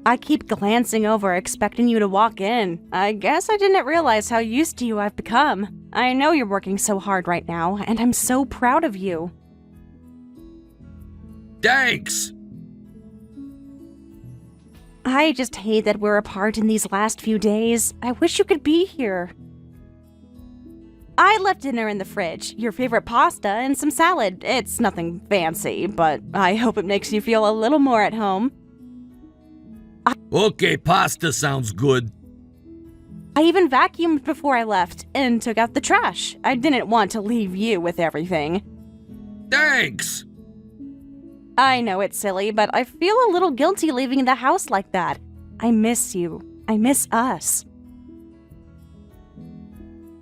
I keep glancing over, expecting you to walk in. I guess I didn't realize how used to you I've become. I know you're working so hard right now, and I'm so proud of you.
Thanks.
I just hate that we're apart in these last few days. I wish you could be here. I left dinner in the fridge, your favorite pasta and some salad. It's nothing fancy, but I hope it makes you feel a little more at home.
Okay, pasta sounds good.
I even vacuumed before I left and took out the trash. I didn't want to leave you with everything.
Thanks.
I know it's silly, but I feel a little guilty leaving the house like that. I miss you. I miss us.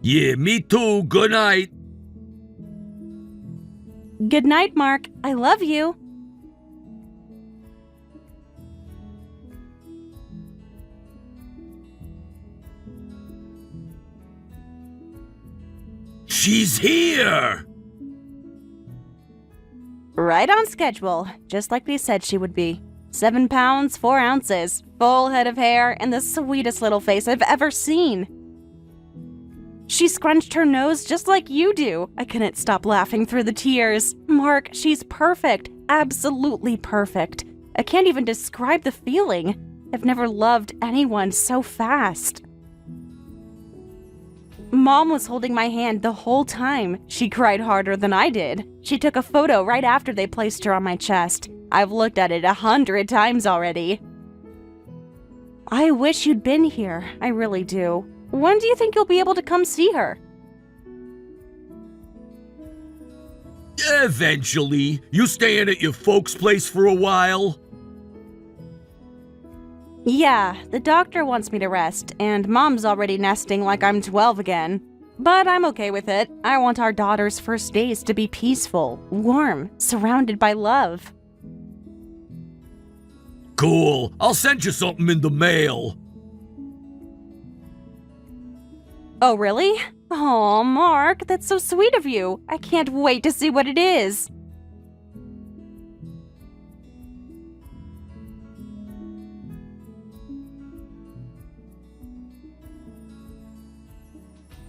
Yeah, me too. Good night.
Good night, Mark. I love you.
She's here!
Right on schedule, just like they said she would be. 7 pounds, 4 ounces, full head of hair, and the sweetest little face I've ever seen. She scrunched her nose just like you do. I couldn't stop laughing through the tears. Mark, she's perfect. Absolutely perfect. I can't even describe the feeling. I've never loved anyone so fast. Mom was holding my hand the whole time. She cried harder than I did. She took a photo right after they placed her on my chest. I've looked at it 100 times already. I wish you'd been here. I really do. When do you think you'll be able to come see her?
Eventually. You staying at your folks' place for a while?
Yeah, the doctor wants me to rest, and Mom's already nesting like I'm 12 again. But I'm okay with it. I want our daughter's first days to be peaceful, warm, surrounded by love.
Cool. I'll send you something in the mail.
Oh, really? Oh, Mark, that's so sweet of you. I can't wait to see what it is.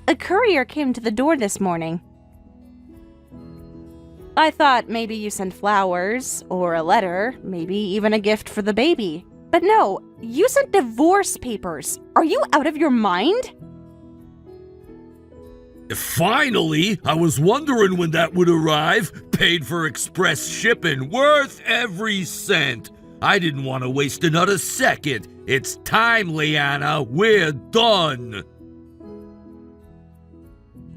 A courier came to the door this morning. I thought maybe you sent flowers, or a letter, maybe even a gift for the baby. But no, you sent divorce papers. Are you out of your mind?
Finally, I was wondering when that would arrive. Paid for express shipping, worth every cent. I didn't want to waste another second. It's time, Leanna. We're done.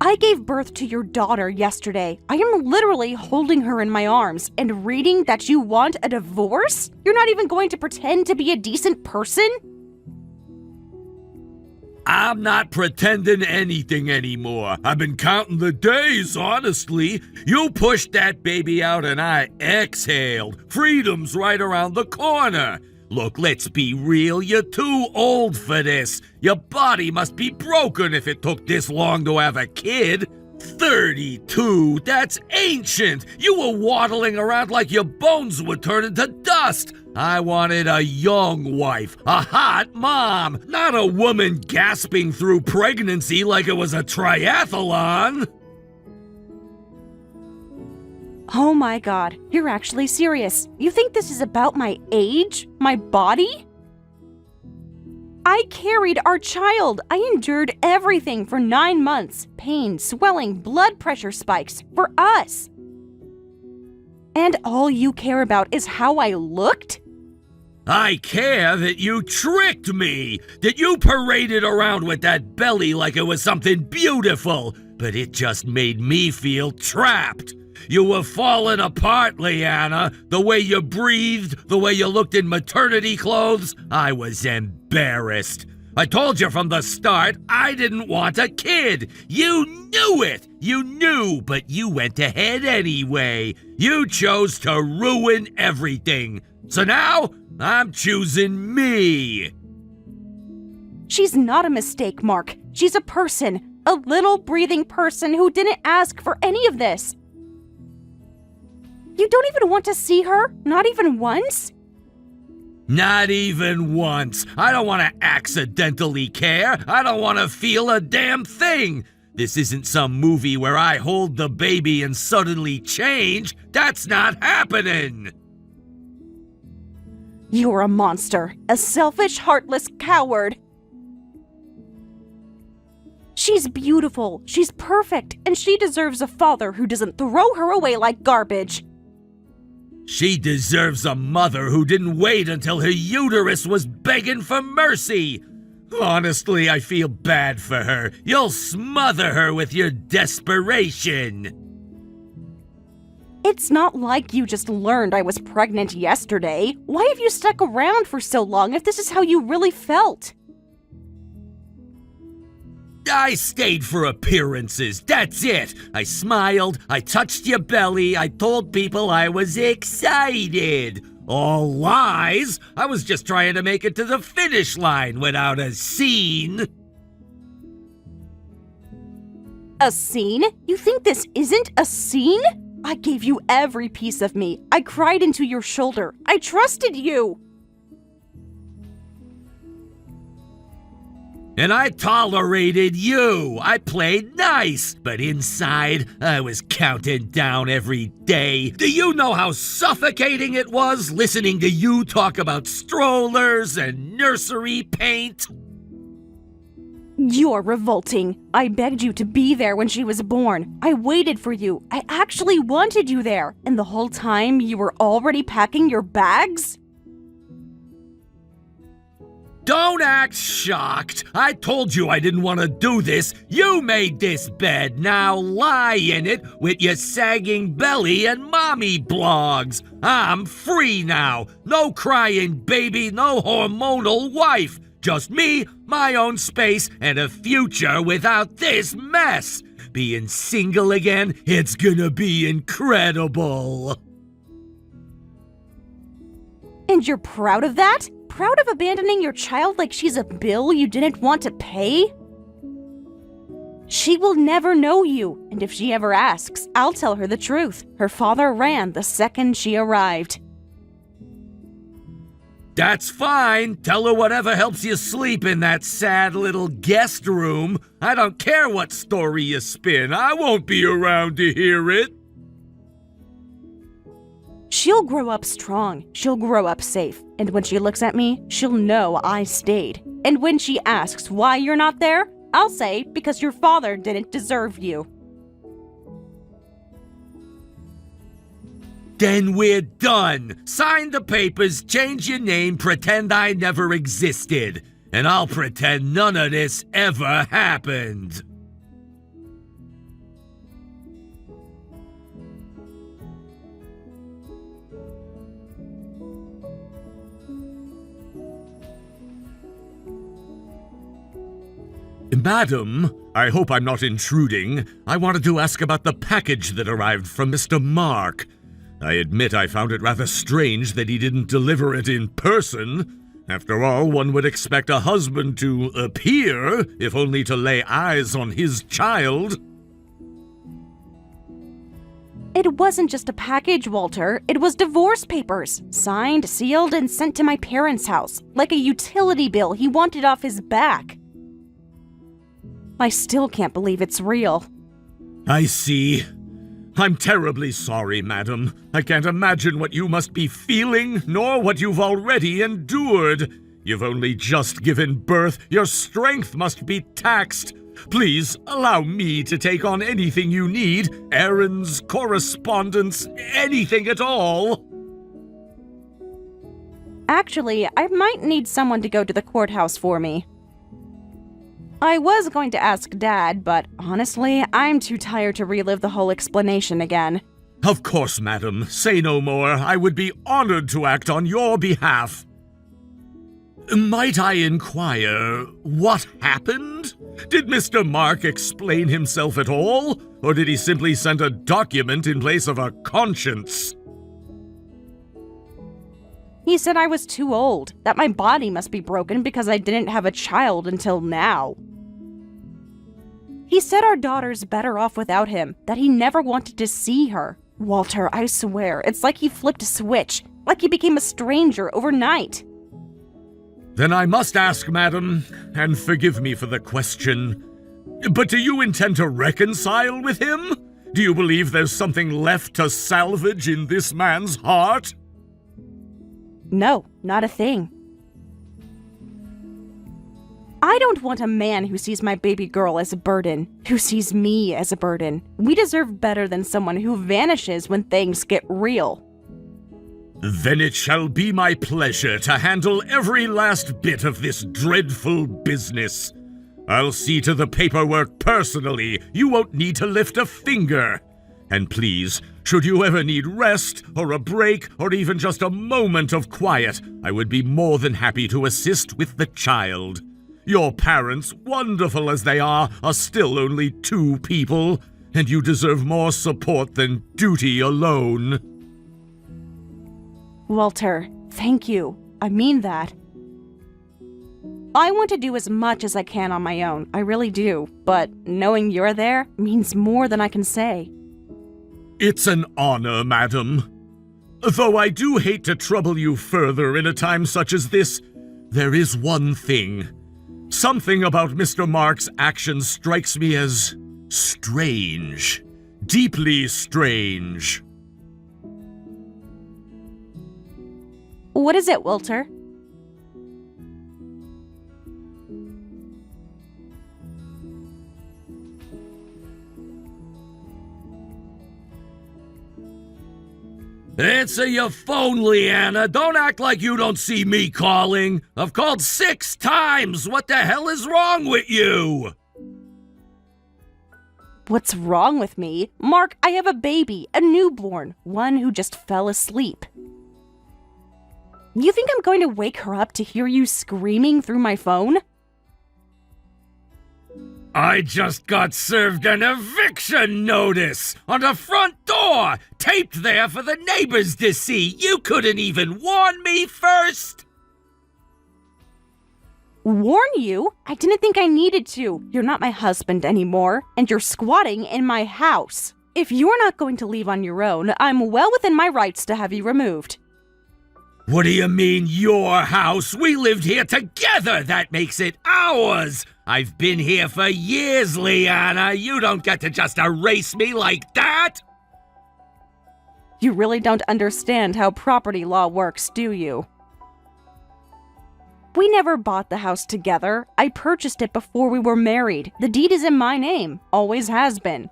I gave birth to your daughter yesterday. I am literally holding her in my arms and reading that you want a divorce? You're not even going to pretend to be a decent person?
I'm not pretending anything anymore. I've been counting the days, honestly. You pushed that baby out and I exhaled. Freedom's right around the corner. Look, let's be real, you're too old for this. Your body must be broken if it took this long to have a kid. 32, that's ancient. You were waddling around like your bones would turn into dust. I wanted a young wife, a hot mom, not a woman gasping through pregnancy like it was a triathlon.
Oh my god, you're actually serious. You think this is about my age? My body? I carried our child. I endured everything for 9 months. Pain, swelling, blood pressure spikes. For us. And all you care about is how I looked?
I care that you tricked me, that you paraded around with that belly like it was something beautiful, but it just made me feel trapped. You were falling apart, Leanna. The way you breathed, the way you looked in maternity clothes, I was embarrassed. I told you from the start I didn't want a kid. You knew it. You knew, but you went ahead anyway. You chose to ruin everything. So now, I'm choosing me.
She's not a mistake, Mark. She's a person. A little breathing person who didn't ask for any of this. You don't even want to see her? Not even once?
Not even once. I don't want to accidentally care. I don't want to feel a damn thing. This isn't some movie where I hold the baby and suddenly change. That's not happening.
You're a monster. A selfish, heartless coward. She's beautiful. She's perfect. And she deserves a father who doesn't throw her away like garbage.
She deserves a mother who didn't wait until her uterus was begging for mercy. Honestly, I feel bad for her. You'll smother her with your desperation.
It's not like you just learned I was pregnant yesterday. Why have you stuck around for so long if this is how you really felt?
I stayed for appearances, that's it. I smiled, I touched your belly, I told people I was excited. All lies. I was just trying to make it to the finish line without a scene.
A scene? You think this isn't a scene? I gave you every piece of me. I cried into your shoulder. I trusted you.
And I tolerated you. I played nice, but inside, I was counting down every day. Do you know how suffocating it was listening to you talk about strollers and nursery paint?
You're revolting. I begged you to be there when she was born. I waited for you. I actually wanted you there. And the whole time, you were already packing your bags?
Don't act shocked. I told you I didn't want to do this. You made this bed. Now lie in it with your sagging belly and mommy blogs. I'm free now. No crying baby, no hormonal wife. Just me, my own space, and a future without this mess. Being single again, it's gonna be incredible.
And you're proud of that? Proud of abandoning your child like she's a bill you didn't want to pay? She will never know you, and if she ever asks, I'll tell her the truth. Her father ran the second she arrived.
That's fine. Tell her whatever helps you sleep in that sad little guest room. I don't care what story you spin. I won't be around to hear it.
She'll grow up strong. She'll grow up safe. And when she looks at me, she'll know I stayed. And when she asks why you're not there, I'll say because your father didn't deserve you.
Then we're done. Sign the papers, change your name, pretend I never existed. And I'll pretend none of this ever happened. Madam, I hope I'm not intruding. I wanted to ask about the package that arrived from Mr. Mark. I admit I found it rather strange that he didn't deliver it in person. After all, one would expect a husband to appear, if only to lay eyes on his child.
It wasn't just a package, Walter. It was divorce papers, signed, sealed, and sent to my parents' house, like a utility bill he wanted off his back. I still can't believe it's real.
I see. I'm terribly sorry, madam. I can't imagine what you must be feeling, nor what you've already endured. You've only just given birth. Your strength must be taxed. Please, allow me to take on anything you need. Errands, correspondence, anything at all.
Actually, I might need someone to go to the courthouse for me. I was going to ask Dad, but honestly, I'm too tired to relive the whole explanation again.
Of course, madam. Say no more. I would be honored to act on your behalf. Might I inquire, what happened? Did Mr. Mark explain himself at all? Or did he simply send a document in place of a conscience?
He said I was too old, that my body must be broken because I didn't have a child until now. He said our daughter's better off without him, that he never wanted to see her. Walter, I swear, it's like he flipped a switch, like he became a stranger overnight.
Then I must ask, madam, and forgive me for the question, but do you intend to reconcile with him? Do you believe there's something left to salvage in this man's heart?
No, not a thing. I don't want a man who sees my baby girl as a burden, who sees me as a burden. We deserve better than someone who vanishes when things get real.
Then it shall be my pleasure to handle every last bit of this dreadful business. I'll see to the paperwork personally. You won't need to lift a finger. And please, should you ever need rest, or a break, or even just a moment of quiet, I would be more than happy to assist with the child. Your parents, wonderful as they are still only 2 people, and you deserve more support than duty alone.
Walter, thank you. I mean that. I want to do as much as I can on my own, I really do, but knowing you're there means more than I can say.
It's an honor, madam. Though I do hate to trouble you further in a time such as this, there is one thing. Something about Mr. Mark's actions strikes me as strange. Deeply strange.
What is it, Walter?
Answer your phone, Leanna. Don't act like you don't see me calling. I've called 6 times. What the hell is wrong with you?
What's wrong with me? Mark, I have a baby, a newborn, one who just fell asleep. You think I'm going to wake her up to hear you screaming through my phone?
I just got served an eviction notice on the front door, taped there for the neighbors to see. You couldn't even warn me first.
Warn you? I didn't think I needed to. You're not my husband anymore, and you're squatting in my house. If you're not going to leave on your own, I'm well within my rights to have you removed.
What do you mean, your house? We lived here together. That makes it ours. I've been here for years, Leanna. You don't get to just erase me like that.
You really don't understand how property law works, do you? We never bought the house together. I purchased it before we were married. The deed is in my name. Always has been.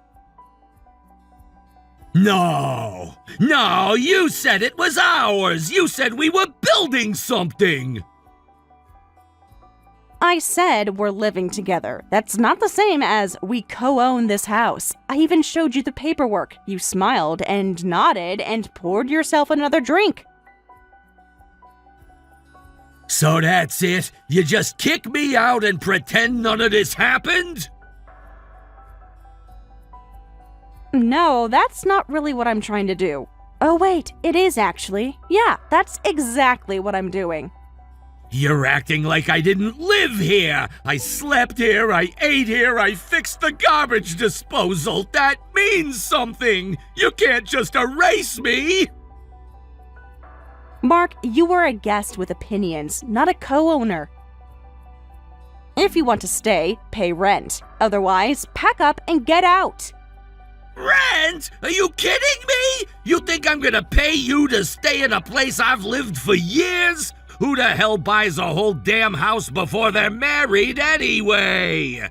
No, you said it was ours. You said we were building something.
I said we're living together. That's not the same as we co-own this house. I even showed you the paperwork. You smiled and nodded and poured yourself another drink.
So that's it? You just kick me out and pretend none of this happened?
No, that's not really what I'm trying to do. Oh wait, it is actually. Yeah, that's exactly what I'm doing.
You're acting like I didn't live here. I slept here, I ate here, I fixed the garbage disposal. That means something. You can't just erase me.
Mark, you were a guest with opinions, not a co-owner. If you want to stay, pay rent. Otherwise, pack up and get out.
Rent? Are you kidding me? You think I'm gonna pay you to stay in a place I've lived for years? Who the hell buys a whole damn house before they're married anyway?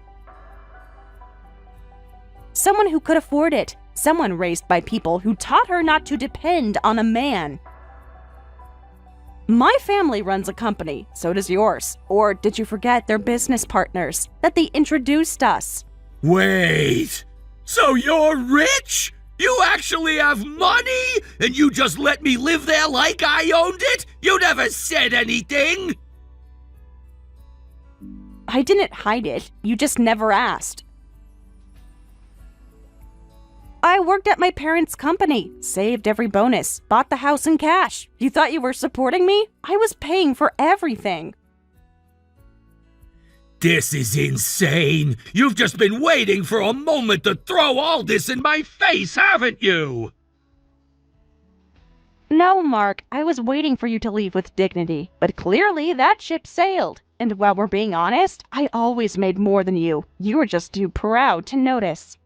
Someone who could afford it. Someone raised by people who taught her not to depend on a man. My family runs a company, so does yours. Or did you forget they're business partners? That they introduced us?
Wait, so you're rich? You actually have money? And you just let me live there like I owned it? You never said anything!
I didn't hide it. You just never asked. I worked at my parents' company, saved every bonus, bought the house in cash. You thought you were supporting me? I was paying for everything.
This is insane. You've just been waiting for a moment to throw all this in my face, haven't you?
No, Mark, I was waiting for you to leave with dignity, but clearly that ship sailed. And while we're being honest, I always made more than you. You were just too proud to notice.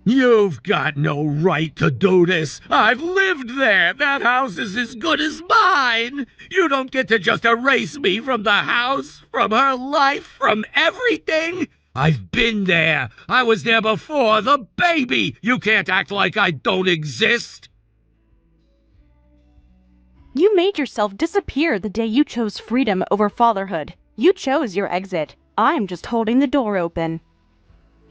You've got no right to do this. I've lived there. That house is as good as mine. You don't get to just erase me from the house, from her life, from everything. I've been there. I was there before the baby. You can't act like I don't exist.
You made yourself disappear the day you chose freedom over fatherhood. You chose your exit. I'm just holding the door open.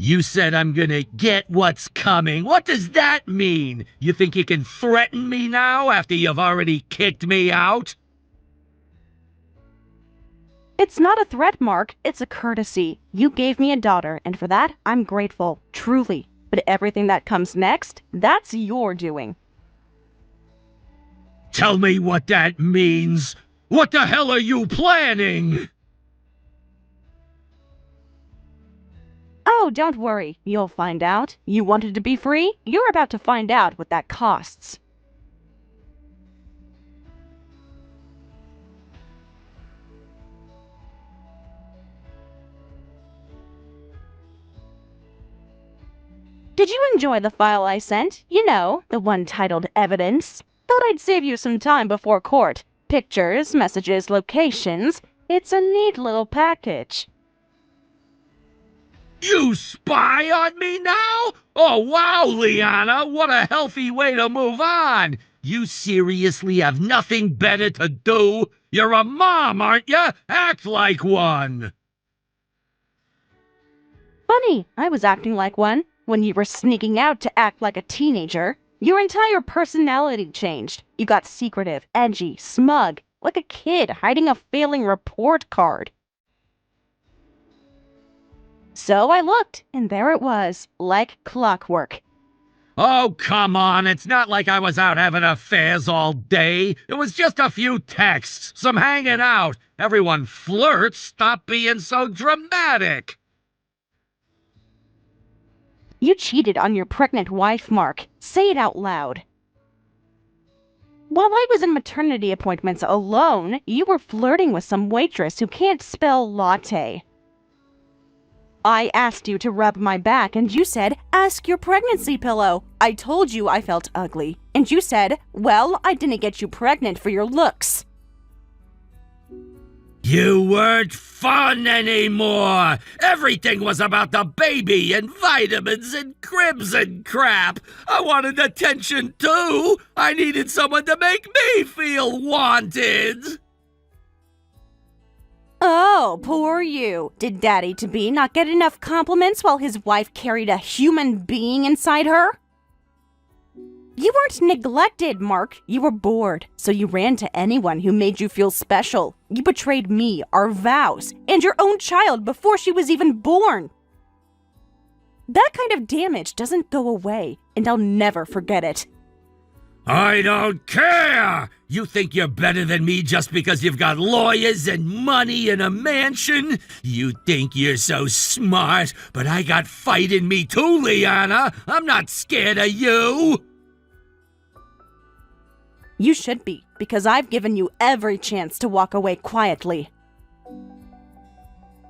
You said I'm gonna get what's coming. What does that mean? You think you can threaten me now after you've already kicked me out?
It's not a threat, Mark. It's a courtesy. You gave me a daughter, and for that, I'm grateful. Truly. But everything that comes next, that's your doing.
Tell me what that means. What the hell are you planning?
Oh, don't worry. You'll find out. You wanted to be free? You're about to find out what that costs. Did you enjoy the file I sent? You know, the one titled Evidence. Thought I'd save you some time before court. Pictures, messages, locations. It's a neat little package.
You spy on me now? Oh, wow, Liana, what a healthy way to move on. You seriously have nothing better to do? You're a mom, aren't you? Act like one.
Funny, I was acting like one when you were sneaking out to act like a teenager. Your entire personality changed. You got secretive, edgy, smug, like a kid hiding a failing report card. So I looked, and there it was, like clockwork.
Oh, come on, it's not like I was out having affairs all day. It was just a few texts, some hanging out. Everyone flirts, stop being so dramatic.
You cheated on your pregnant wife, Mark. Say it out loud. While I was in maternity appointments alone, you were flirting with some waitress who can't spell latte. I asked you to rub my back, and you said, ask your pregnancy pillow. I told you I felt ugly, and you said, well, I didn't get you pregnant for your looks.
You weren't fun anymore! Everything was about the baby and vitamins and cribs and crap! I wanted attention too! I needed someone to make me feel wanted!
Oh, poor you. Did Daddy-to-be not get enough compliments while his wife carried a human being inside her? You weren't neglected, Mark. You were bored, so you ran to anyone who made you feel special. You betrayed me, our vows, and your own child before she was even born. That kind of damage doesn't go away, and I'll never forget it.
I don't care! You think you're better than me just because you've got lawyers and money and a mansion? You think you're so smart, but I got fight in me too, Liana! I'm not scared of you!
You should be, because I've given you every chance to walk away quietly.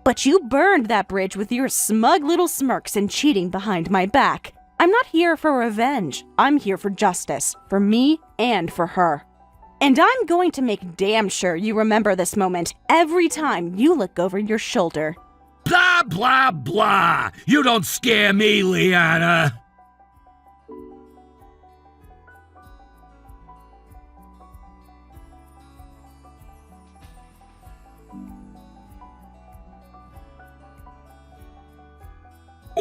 But you burned that bridge with your smug little smirks and cheating behind my back. I'm not here for revenge. I'm here for justice, for me and for her. And I'm going to make damn sure you remember this moment every time you look over your shoulder.
Blah, blah, blah! You don't scare me, Liana!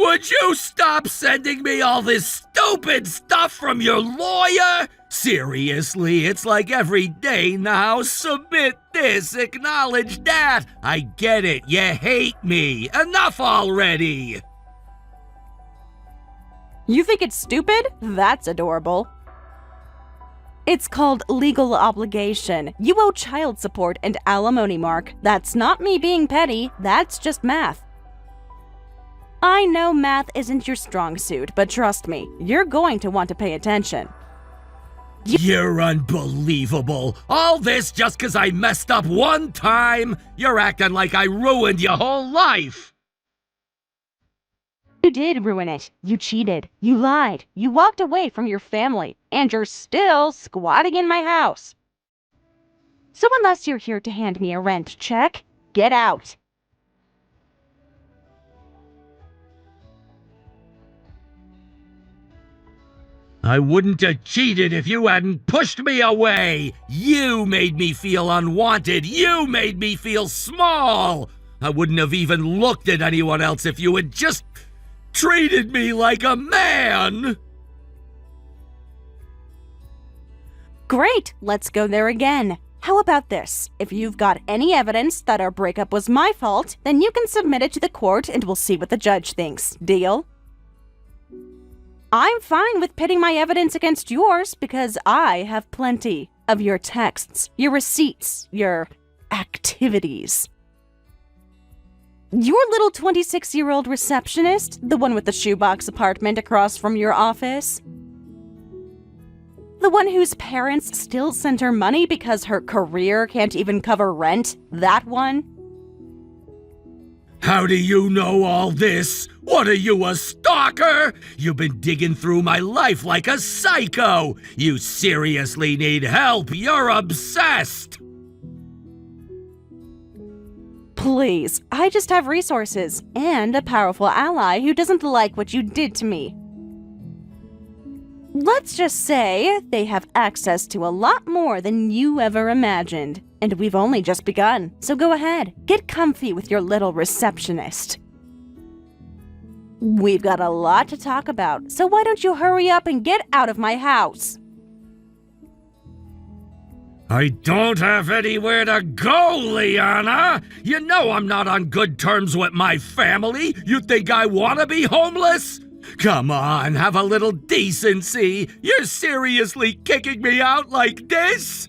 Would you stop sending me all this stupid stuff from your lawyer? Seriously, it's like every day now. Submit this, acknowledge that. I get it, you hate me. Enough already.
You think it's stupid? That's adorable. It's called legal obligation. You owe child support and alimony, Mark. That's not me being petty, that's just math. I know math isn't your strong suit, but trust me, you're going to want to pay attention.
You're unbelievable. All this just 'cause I messed up one time? You're acting like I ruined your whole life.
You did ruin it. You cheated. You lied. You walked away from your family. And you're still squatting in my house. So unless you're here to hand me a rent check, get out.
I wouldn't have cheated if you hadn't pushed me away. You made me feel unwanted. You made me feel small. I wouldn't have even looked at anyone else if you had just treated me like a man.
Great, let's go there again. How about this? If you've got any evidence that our breakup was my fault, then you can submit it to the court and we'll see what the judge thinks. Deal? I'm fine with pitting my evidence against yours because I have plenty of your texts, your receipts, your activities. Your little 26-year-old receptionist, the one with the shoebox apartment across from your office. The one whose parents still send her money because her career can't even cover rent, that one.
How do you know all this? What are you, a stalker? You've been digging through my life like a psycho. You seriously need help. You're obsessed.
Please, I just have resources and a powerful ally who doesn't like what you did to me. Let's just say they have access to a lot more than you ever imagined. And we've only just begun, so go ahead, get comfy with your little receptionist. We've got a lot to talk about, so why don't you hurry up and get out of my house?
I don't have anywhere to go, Liana! You know I'm not on good terms with my family! You think I want to be homeless? Come on, have a little decency! You're seriously kicking me out like this?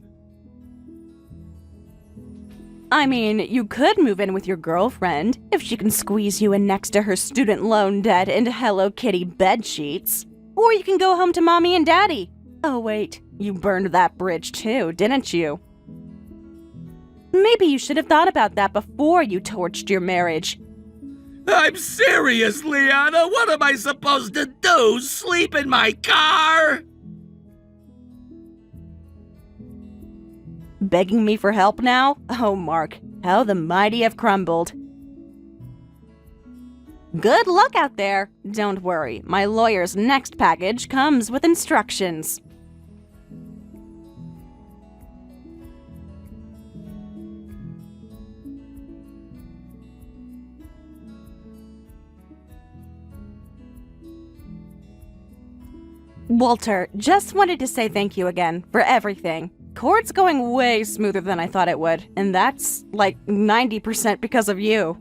I mean, you could move in with your girlfriend, if she can squeeze you in next to her student loan debt and Hello Kitty bed sheets. Or you can go home to Mommy and Daddy. Oh wait, you burned that bridge too, didn't you? Maybe you should have thought about that before you torched your marriage.
I'm serious, Liana. What am I supposed to do? Sleep in my car?
Begging me for help now? Oh, Mark, How the mighty have crumbled. Good luck out there. Don't worry, my lawyer's next package comes with instructions. Walter, just wanted to say thank you again for everything. Court's going way smoother than I thought it would, and that's like 90% because of you.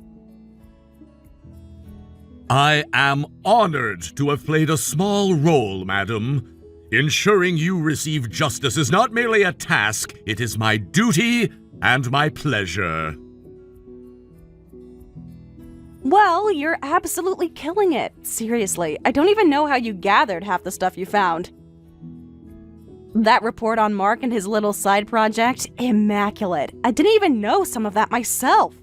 I am honored to have played a small role, madam. Ensuring you receive justice is not merely a task, it is my duty and my pleasure.
Well, you're absolutely killing it. Seriously, I don't even know how you gathered half the stuff you found. That report on Mark and his little side project, immaculate. I didn't even know some of that myself.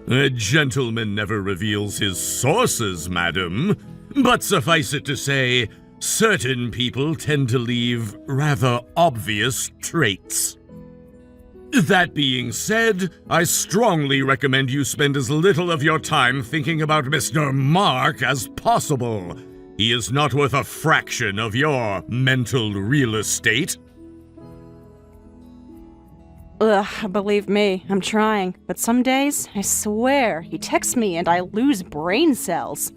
A gentleman never reveals his sources, madam. But suffice it to say, certain people tend to leave rather obvious traits. That being said, I strongly recommend you spend as little of your time thinking about Mr. Mark as possible. He is not worth a fraction of your mental real estate.
Ugh, believe me, I'm trying. But some days, I swear, he texts me and I lose brain cells.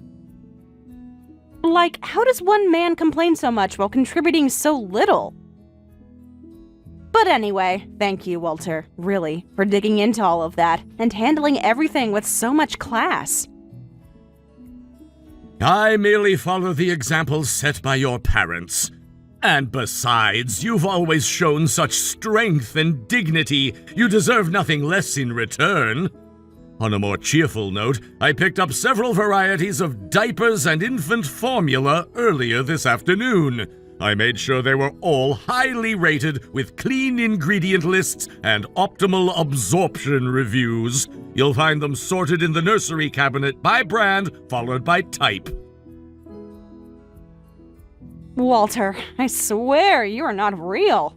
Like, how does one man complain so much while contributing so little? But anyway, thank you, Walter, really, for digging into all of that and handling everything with so much class.
I merely follow the examples set by your parents. And besides, you've always shown such strength and dignity, you deserve nothing less in return. On a more cheerful note, I picked up several varieties of diapers and infant formula earlier this afternoon. I made sure they were all highly rated with clean ingredient lists and optimal absorption reviews. You'll find them sorted in the nursery cabinet by brand, followed by type.
Walter, I swear you are not real.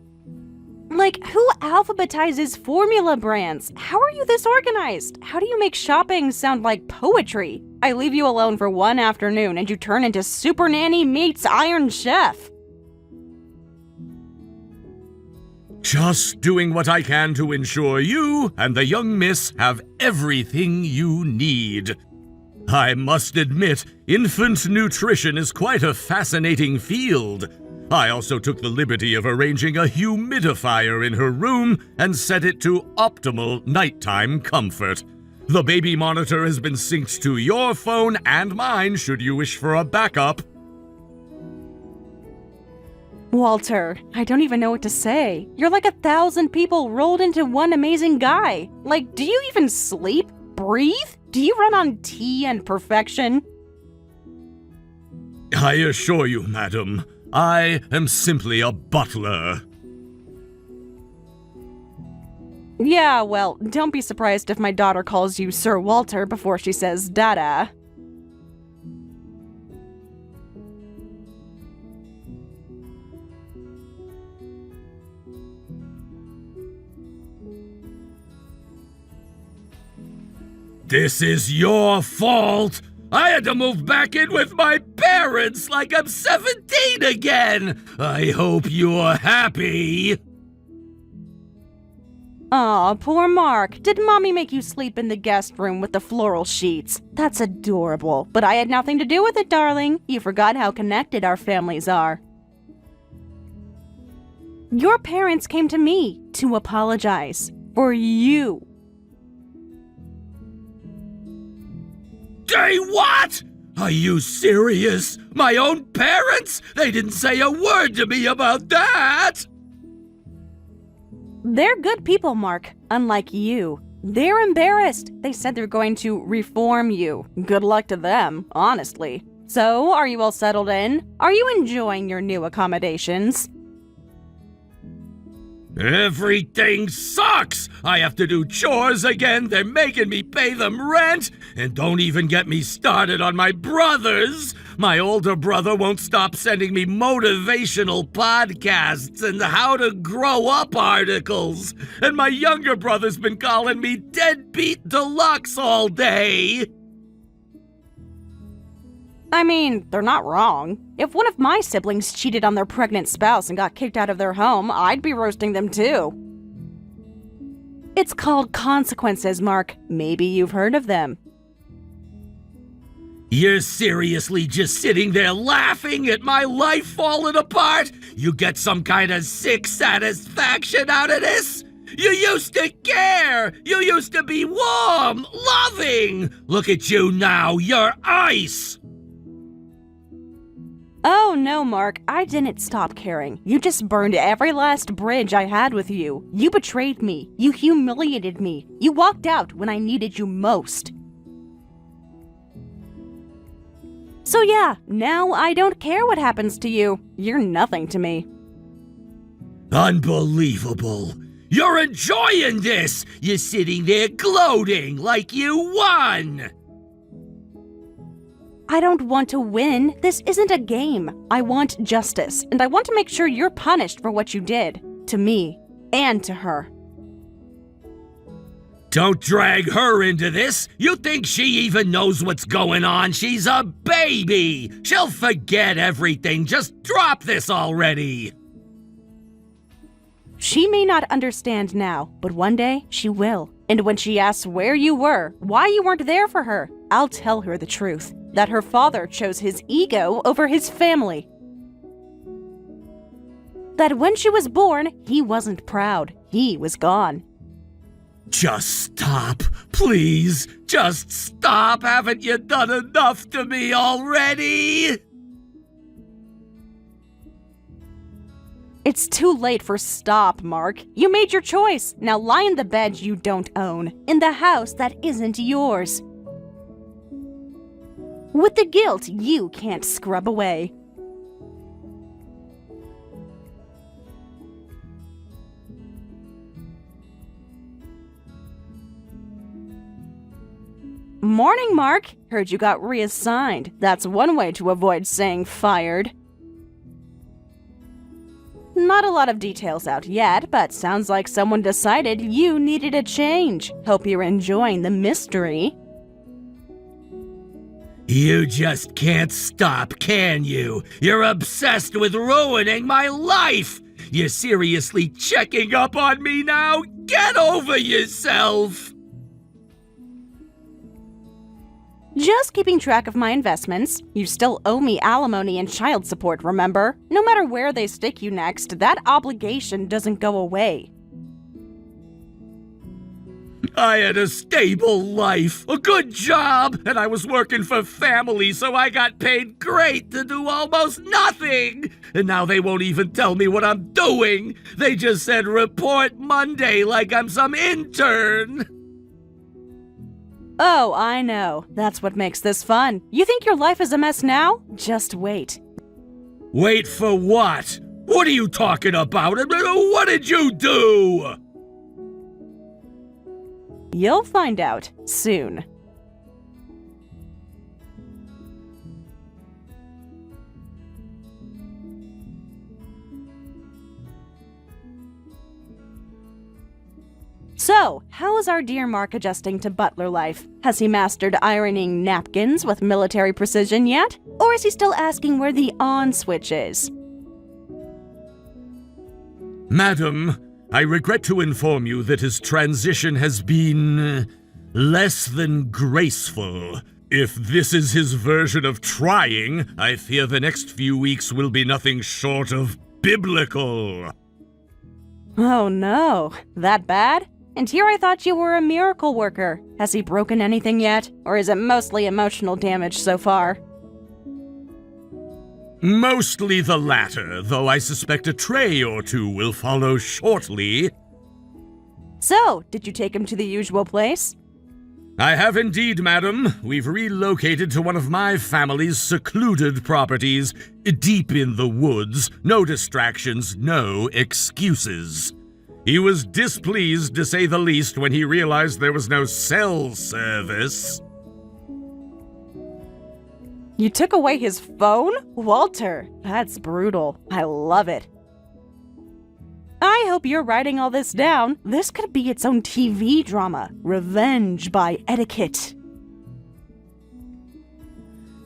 Like, who alphabetizes formula brands? How are you this organized? How do you make shopping sound like poetry? I leave you alone for one afternoon and you turn into Super Nanny meets Iron Chef.
Just doing what I can to ensure you and the young miss have everything you need. I must admit, infant nutrition is quite a fascinating field. I also took the liberty of arranging a humidifier in her room and set it to optimal nighttime comfort. The baby monitor has been synced to your phone and mine should you wish for a backup.
Walter, I don't even know what to say. You're like 1,000 people rolled into one amazing guy. Like, do you even sleep? Breathe? Do you run on tea and perfection?
I assure you, madam, I am simply a butler.
Yeah, well, don't be surprised if my daughter calls you Sir Walter before she says Dada.
This is your fault! I had to move back in with my parents like I'm 17 again! I hope you're happy!
Aw, poor Mark. Did Mommy make you sleep in the guest room with the floral sheets? That's adorable. But I had nothing to do with it, darling. You forgot how connected our families are. Your parents came to me to apologize. For you.
Say what? Are you serious? My own parents? They didn't say a word to me about that!
They're good people, Mark. Unlike you. They're embarrassed. They said they're going to reform you. Good luck to them, honestly. So, are you all settled in? Are you enjoying your new accommodations?
Everything sucks! I have to do chores again, they're making me pay them rent, and don't even get me started on my brothers! My older brother won't stop sending me motivational podcasts and how to grow up articles, and my younger brother's been calling me Deadbeat Deluxe all day!
I mean, they're not wrong. If one of my siblings cheated on their pregnant spouse and got kicked out of their home, I'd be roasting them too. It's called consequences, Mark. Maybe you've heard of them.
You're seriously just sitting there laughing at my life falling apart? You get some kind of sick satisfaction out of this? You used to care! You used to be warm, loving! Look at you now, you're ice!
Oh no, Mark, I didn't stop caring. You just burned every last bridge I had with you. You betrayed me. You humiliated me. You walked out when I needed you most. So yeah, now I don't care what happens to you. You're nothing to me.
Unbelievable! You're enjoying this! You're sitting there gloating like you won!
I don't want to win. This isn't a game. I want justice, and I want to make sure you're punished for what you did. To me, and to her.
Don't drag her into this! You think she even knows what's going on? She's a baby! She'll forget everything. Just drop this already!
She may not understand now, but one day she will. And when she asks where you were, why you weren't there for her, I'll tell her the truth. That her father chose his ego over his family. That when she was born, he wasn't proud. He was gone.
Just stop, please. Just stop. Haven't you done enough to me already?
It's too late for stop, Mark. You made your choice. Now lie in the bed you don't own, in the house that isn't yours. With the guilt you can't scrub away. Morning, Mark. Heard you got reassigned. That's one way to avoid saying fired. Not a lot of details out yet, but sounds like someone decided you needed a change. Hope you're enjoying the mystery.
You just can't stop, can you? You're obsessed with ruining my life! You're seriously checking up on me now? Get over yourself!
Just keeping track of my investments. You still owe me alimony and child support, remember? No matter where they stick you next, that obligation doesn't go away.
I had a stable life, a good job, and I was working for family, so I got paid great to do almost nothing. And now they won't even tell me what I'm doing. They just said report Monday like I'm some intern.
Oh, I know. That's what makes this fun. You think your life is a mess now? Just wait.
Wait for what? What are you talking about? What did you do?
You'll find out soon. So, how is our dear Mark adjusting to butler life? Has he mastered ironing napkins with military precision yet? Or is he still asking where the on switch is?
Madam, I regret to inform you that his transition has been less than graceful. If this is his version of trying, I fear the next few weeks will be nothing short of biblical.
Oh no, that bad? And here I thought you were a miracle worker. Has he broken anything yet? Or is it mostly emotional damage so far?
Mostly the latter, though I suspect a tray or two will follow shortly.
So, did you take him to the usual place?
I have indeed, madam. We've relocated to one of my family's secluded properties, deep in the woods. No distractions, no excuses. He was displeased, to say the least, when he realized there was no cell service.
You took away his phone? Walter, that's brutal. I love it. I hope you're writing all this down. This could be its own TV drama. Revenge by Etiquette.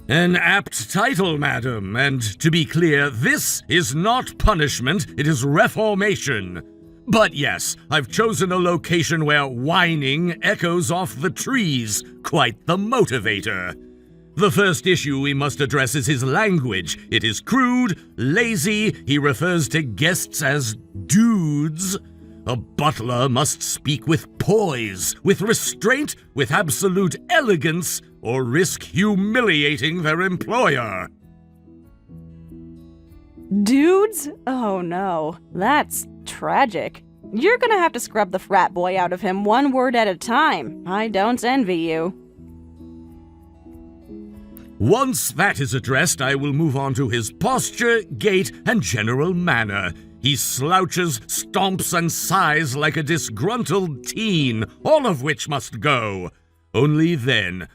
An apt title, madam, and to be clear, this is not punishment, it is reformation. But yes, I've chosen a location where whining echoes off the trees, quite the motivator. The first issue we must address is his language. It is crude, lazy, he refers to guests as dudes. A butler must speak with poise, with restraint, with absolute elegance, or risk humiliating their employer.
Dudes? Oh no, that's tragic. You're gonna have to scrub the frat boy out of him one word at a time. I don't envy you.
Once that is addressed, I will move on to his posture, gait, and general manner. He slouches, stomps, and sighs like a disgruntled teen, all of which must go. Only then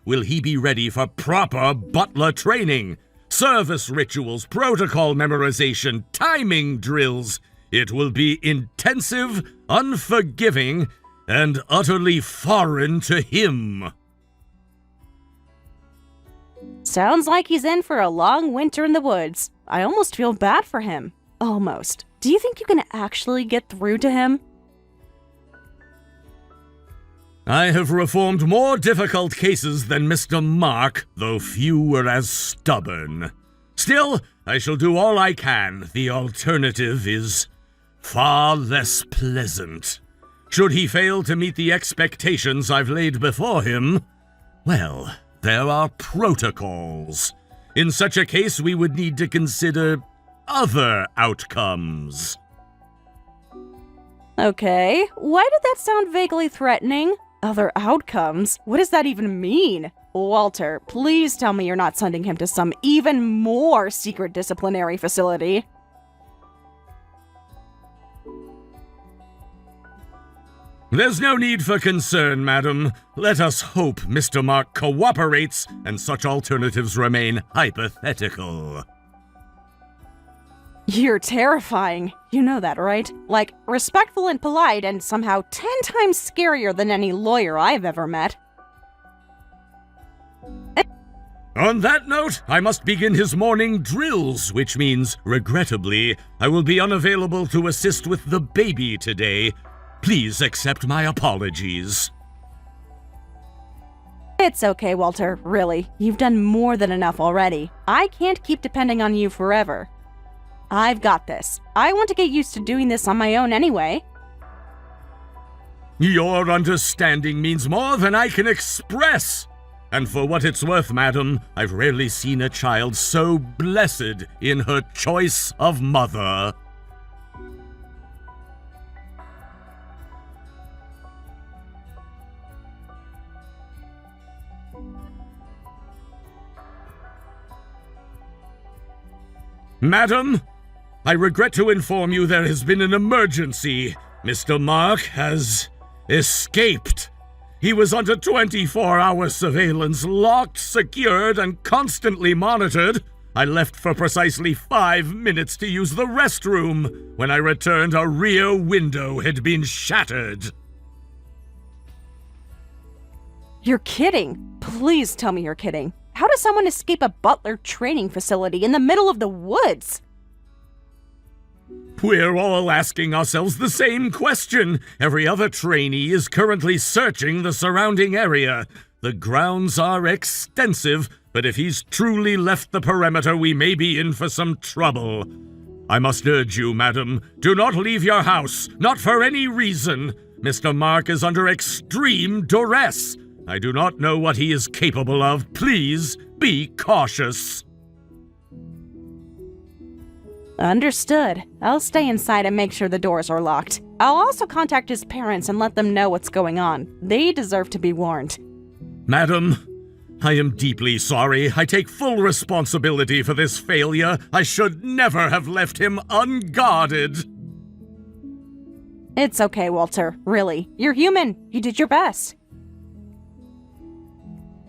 will he be ready for proper butler training. Service rituals, protocol memorization, timing drills. It will be intensive, unforgiving, and utterly foreign to him.
Sounds like he's in for a long winter in the woods. I almost feel bad for him. Almost. Do you think you can actually get through to him?
I have reformed more difficult cases than Mr. Mark, though few were as stubborn. Still, I shall do all I can. The alternative is far less pleasant. Should he fail to meet the expectations I've laid before him, well, there are protocols. In such a case, we would need to consider other outcomes.
Okay, why did that sound vaguely threatening? Other outcomes? What does that even mean? Walter, please tell me you're not sending him to some even more secret disciplinary facility.
There's no need for concern, madam. Let us hope Mr. Mark cooperates and such alternatives remain hypothetical.
You're terrifying. You know that, right? Like, respectful and polite and somehow 10 times scarier than any lawyer I've ever met.
On that note, I must begin his morning drills, which means, regrettably, I will be unavailable to assist with the baby today. Please accept my apologies.
It's okay, Walter, really. You've done more than enough already. I can't keep depending on you forever. I've got this. I want to get used to doing this on my own anyway.
Your understanding means more than I can express. And for what it's worth, madam, I've rarely seen a child so blessed in her choice of mother. Madam, I regret to inform you there has been an emergency. Mr. Mark has escaped. He was under 24-hour surveillance, locked, secured, and constantly monitored. I left for precisely 5 minutes to use the restroom. When I returned, a rear window had been shattered.
You're kidding. Please tell me you're kidding. How does someone escape a butler training facility in the middle of the woods?
We're all asking ourselves the same question. Every other trainee is currently searching the surrounding area. The grounds are extensive, but if he's truly left the perimeter, we may be in for some trouble. I must urge you, madam, do not leave your house, not for any reason. Mr. Mark is under extreme duress. I do not know what he is capable of. Please be cautious.
Understood. I'll stay inside and make sure the doors are locked. I'll also contact his parents and let them know what's going on. They deserve to be warned.
Madam, I am deeply sorry. I take full responsibility for this failure. I should never have left him unguarded.
It's okay, Walter. Really. You're human. You did your best.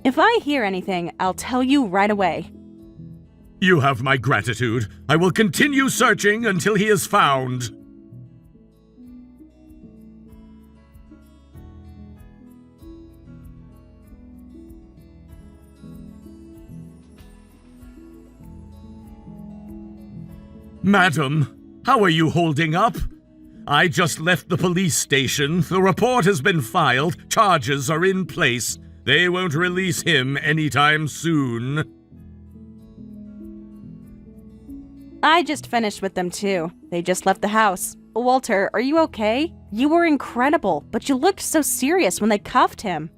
If I hear anything, I'll tell you right away.
You have my gratitude. I will continue searching until he is found. Madam, how are you holding up? I just left the police station. The report has been filed. Charges are in place. They won't release him anytime soon.
I just finished with them too. They just left the house. Walter, are you okay? You were incredible, but you looked so serious when they cuffed him.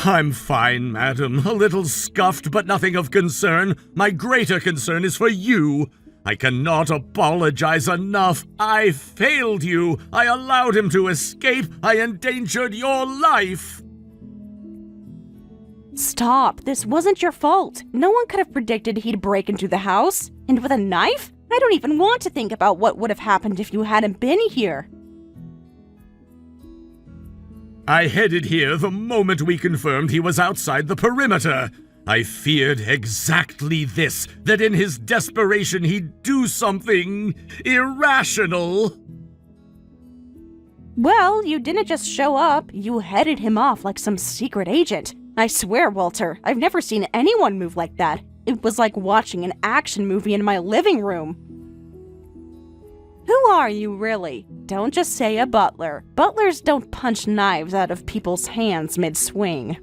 I'm fine, madam. A little scuffed, but nothing of concern. My greater concern is for you. I cannot apologize enough. I failed you. I allowed him to escape. I endangered your life.
Stop. This wasn't your fault. No one could have predicted he'd break into the house. And with a knife? I don't even want to think about what would have happened if you hadn't been here.
I headed here the moment we confirmed he was outside the perimeter. I feared exactly this, that in his desperation he'd do something irrational.
Well, you didn't just show up. You headed him off like some secret agent. I swear, Walter, I've never seen anyone move like that. It was like watching an action movie in my living room. Who are you, really? Don't just say a butler. Butlers don't punch knives out of people's hands mid-swing.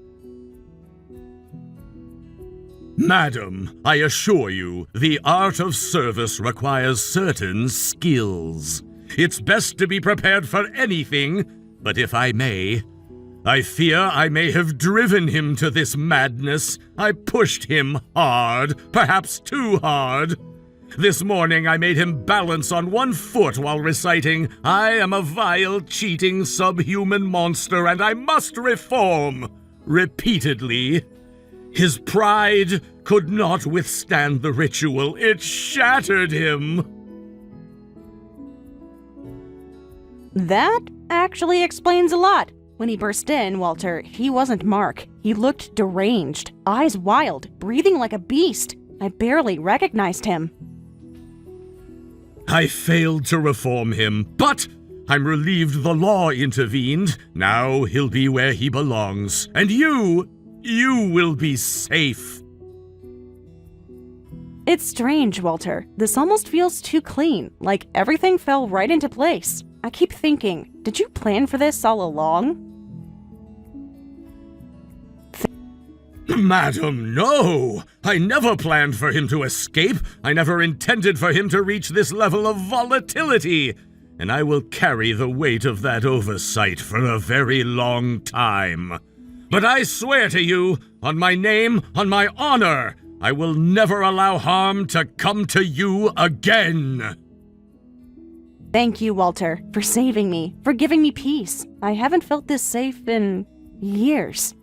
Madam, I assure you, the art of service requires certain skills. It's best to be prepared for anything, but if I may, I fear I may have driven him to this madness. I pushed him hard, perhaps too hard. This morning I made him balance on one foot while reciting, "I am a vile, cheating, subhuman monster and I must reform," repeatedly. His pride could not withstand the ritual. It shattered him.
That actually explains a lot. When he burst in, Walter, he wasn't Mark. He looked deranged, eyes wild, breathing like a beast. I barely recognized him.
I failed to reform him, but I'm relieved the law intervened. Now he'll be where he belongs. And you will be safe.
It's strange, Walter. This almost feels too clean, like everything fell right into place. I keep thinking, did you plan for this all along?
Madam, no! I never planned for him to escape. I never intended for him to reach this level of volatility. And I will carry the weight of that oversight for a very long time. But I swear to you, on my name, on my honor, I will never allow harm to come to you again.
Thank you, Walter, for saving me, for giving me peace. I haven't felt this safe in years.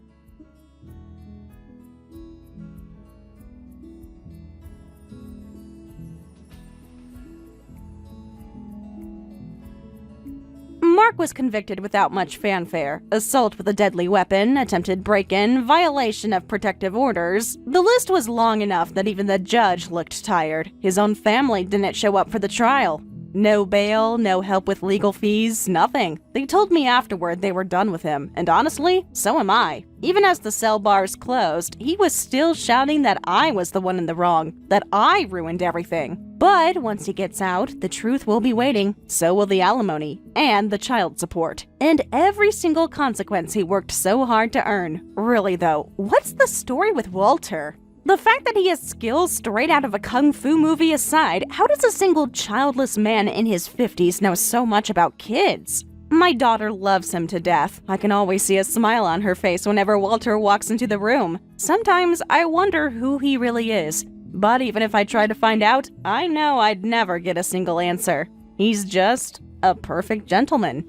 Mark was convicted without much fanfare. Assault with a deadly weapon, attempted break-in, violation of protective orders. The list was long enough that even the judge looked tired. His own family didn't show up for the trial. No bail, no help with legal fees, nothing. They told me afterward they were done with him, and honestly, so am I. Even as the cell bars closed, he was still shouting that I was the one in the wrong, that I ruined everything. But once he gets out, the truth will be waiting, so will the alimony, and the child support, and every single consequence he worked so hard to earn. Really though, what's the story with Walter? The fact that he has skills straight out of a kung fu movie aside, how does a single childless man in his 50s know so much about kids? My daughter loves him to death. I can always see a smile on her face whenever Walter walks into the room. Sometimes I wonder who he really is. But even if I try to find out, I know I'd never get a single answer. He's just a perfect gentleman.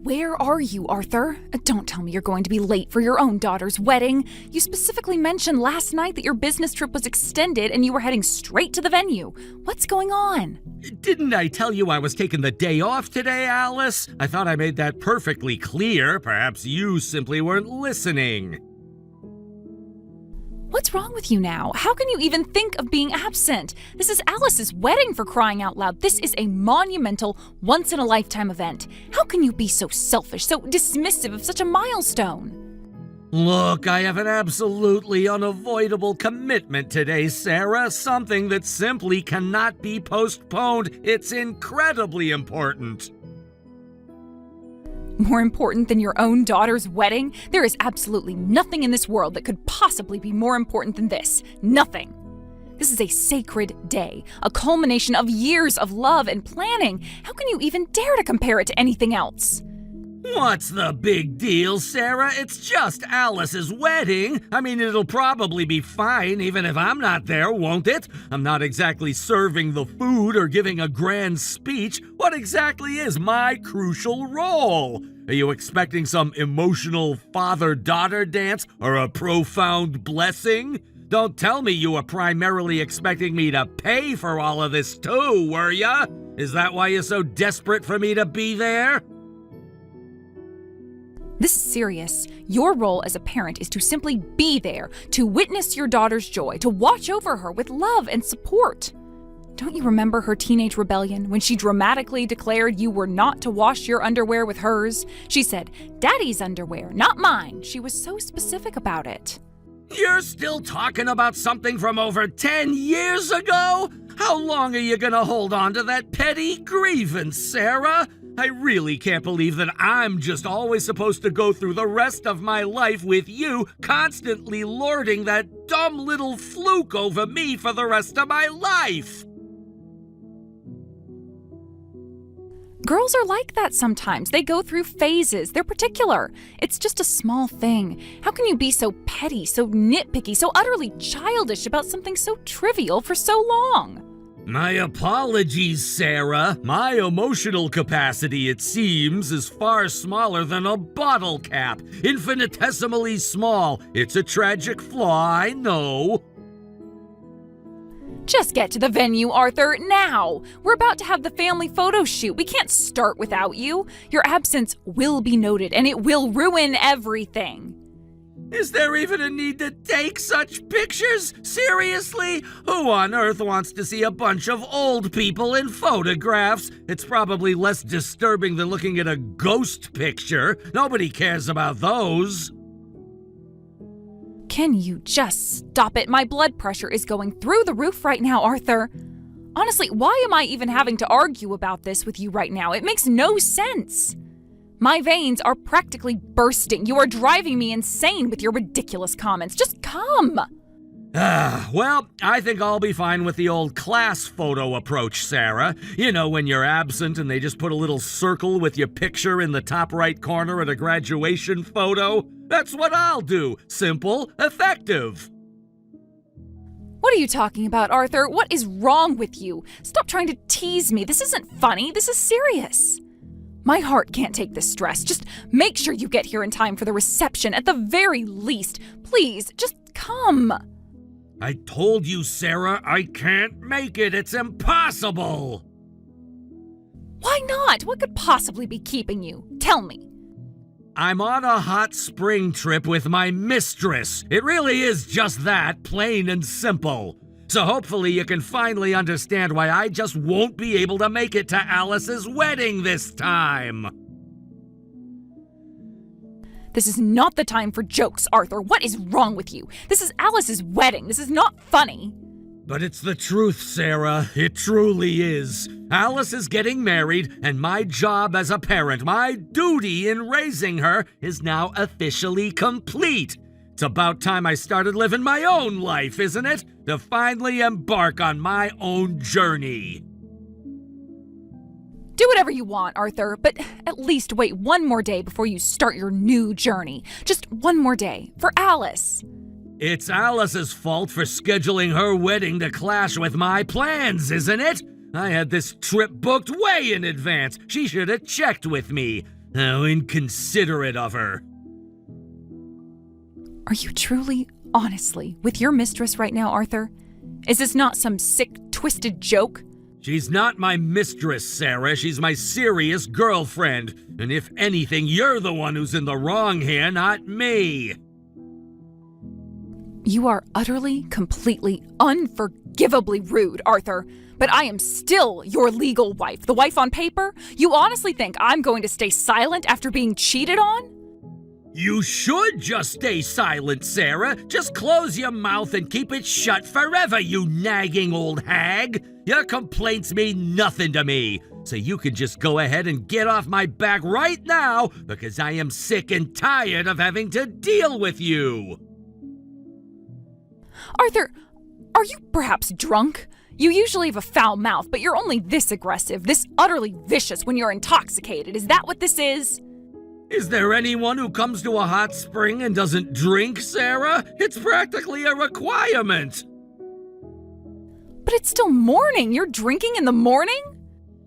Where are you, Arthur? Don't tell me you're going to be late for your own daughter's wedding. You specifically mentioned last night that your business trip was extended and you were heading straight to the venue. What's going on?
Didn't I tell you I was taking the day off today, Alice? I thought I made that perfectly clear. Perhaps you simply weren't listening.
What's wrong with you now? How can you even think of being absent? This is Alice's wedding, for crying out loud. This is a monumental, once-in-a-lifetime event. How can you be so selfish, so dismissive of such a milestone?
Look, I have an absolutely unavoidable commitment today, Sarah. Something that simply cannot be postponed. It's incredibly important.
More important than your own daughter's wedding? There is absolutely nothing in this world that could possibly be more important than this. Nothing. This is a sacred day, a culmination of years of love and planning. How can you even dare to compare it to anything else?
What's the big deal, Sarah? It's just Alice's wedding. I mean, it'll probably be fine even if I'm not there, won't it? I'm not exactly serving the food or giving a grand speech. What exactly is my crucial role? Are you expecting some emotional father-daughter dance or a profound blessing? Don't tell me you were primarily expecting me to pay for all of this too, were ya? Is that why you're so desperate for me to be there?
This is serious. Your role as a parent is to simply be there, to witness your daughter's joy, to watch over her with love and support. Don't you remember her teenage rebellion when she dramatically declared you were not to wash your underwear with hers? She said, "Daddy's underwear, not mine." She was so specific about it.
You're still talking about something from over 10 years ago? How long are you gonna hold on to that petty grievance, Sarah? I really can't believe that I'm just always supposed to go through the rest of my life with you constantly lording that dumb little fluke over me for the rest of my life.
Girls are like that sometimes. They go through phases. They're particular. It's just a small thing. How can you be so petty, so nitpicky, so utterly childish about something so trivial for so long?
My apologies, Sarah. My emotional capacity, it seems, is far smaller than a bottle cap. Infinitesimally small. It's a tragic flaw, I know.
Just get to the venue, Arthur, now! We're about to have the family photo shoot. We can't start without you. Your absence will be noted, and it will ruin everything.
Is there even a need to take such pictures? Seriously? Who on earth wants to see a bunch of old people in photographs? It's probably less disturbing than looking at a ghost picture. Nobody cares about those.
Can you just stop it? My blood pressure is going through the roof right now, Arthur. Honestly, why am I even having to argue about this with you right now? It makes no sense. My veins are practically bursting. You are driving me insane with your ridiculous comments. Just come.
Well, I think I'll be fine with the old class photo approach, Sarah. You know, when you're absent and they just put a little circle with your picture in the top right corner at a graduation photo. That's what I'll do. Simple, effective.
What are you talking about, Arthur? What is wrong with you? Stop trying to tease me. This isn't funny. This is serious. My heart can't take this stress. Just make sure you get here in time for the reception at the very least. Please, just come.
I told you, Sarah, I can't make it. It's impossible.
Why not? What could possibly be keeping you? Tell me.
I'm on a hot spring trip with my mistress. It really is just that, plain and simple. So hopefully you can finally understand why I just won't be able to make it to Alice's wedding this time.
This is not the time for jokes, Arthur. What is wrong with you? This is Alice's wedding. This is not funny.
But it's the truth, Sarah. It truly is. Alice is getting married, and my job as a parent, my duty in raising her, is now officially complete. It's about time I started living my own life, isn't it? To finally embark on my own journey.
Do whatever you want, Arthur, but at least wait one more day before you start your new journey. Just one more day. For Alice.
It's Alice's fault for scheduling her wedding to clash with my plans, isn't it? I had this trip booked way in advance. She should have checked with me. How inconsiderate of her.
Are you truly, honestly, with your mistress right now, Arthur? Is this not some sick, twisted joke?
She's not my mistress, Sarah. She's my serious girlfriend. And if anything, you're the one who's in the wrong here, not me.
You are utterly, completely, unforgivably rude, Arthur. But I am still your legal wife, the wife on paper? You honestly think I'm going to stay silent after being cheated on?
You should just stay silent, Sarah. Just close your mouth and keep it shut forever, you nagging old hag. Your complaints mean nothing to me. So you can just go ahead and get off my back right now, because I am sick and tired of having to deal with you.
Arthur, are you perhaps drunk? You usually have a foul mouth, but you're only this aggressive, this utterly vicious when you're intoxicated. Is that what this is?
Is there anyone who comes to a hot spring and doesn't drink, Sarah? It's practically a requirement.
But it's still morning. You're drinking in the morning?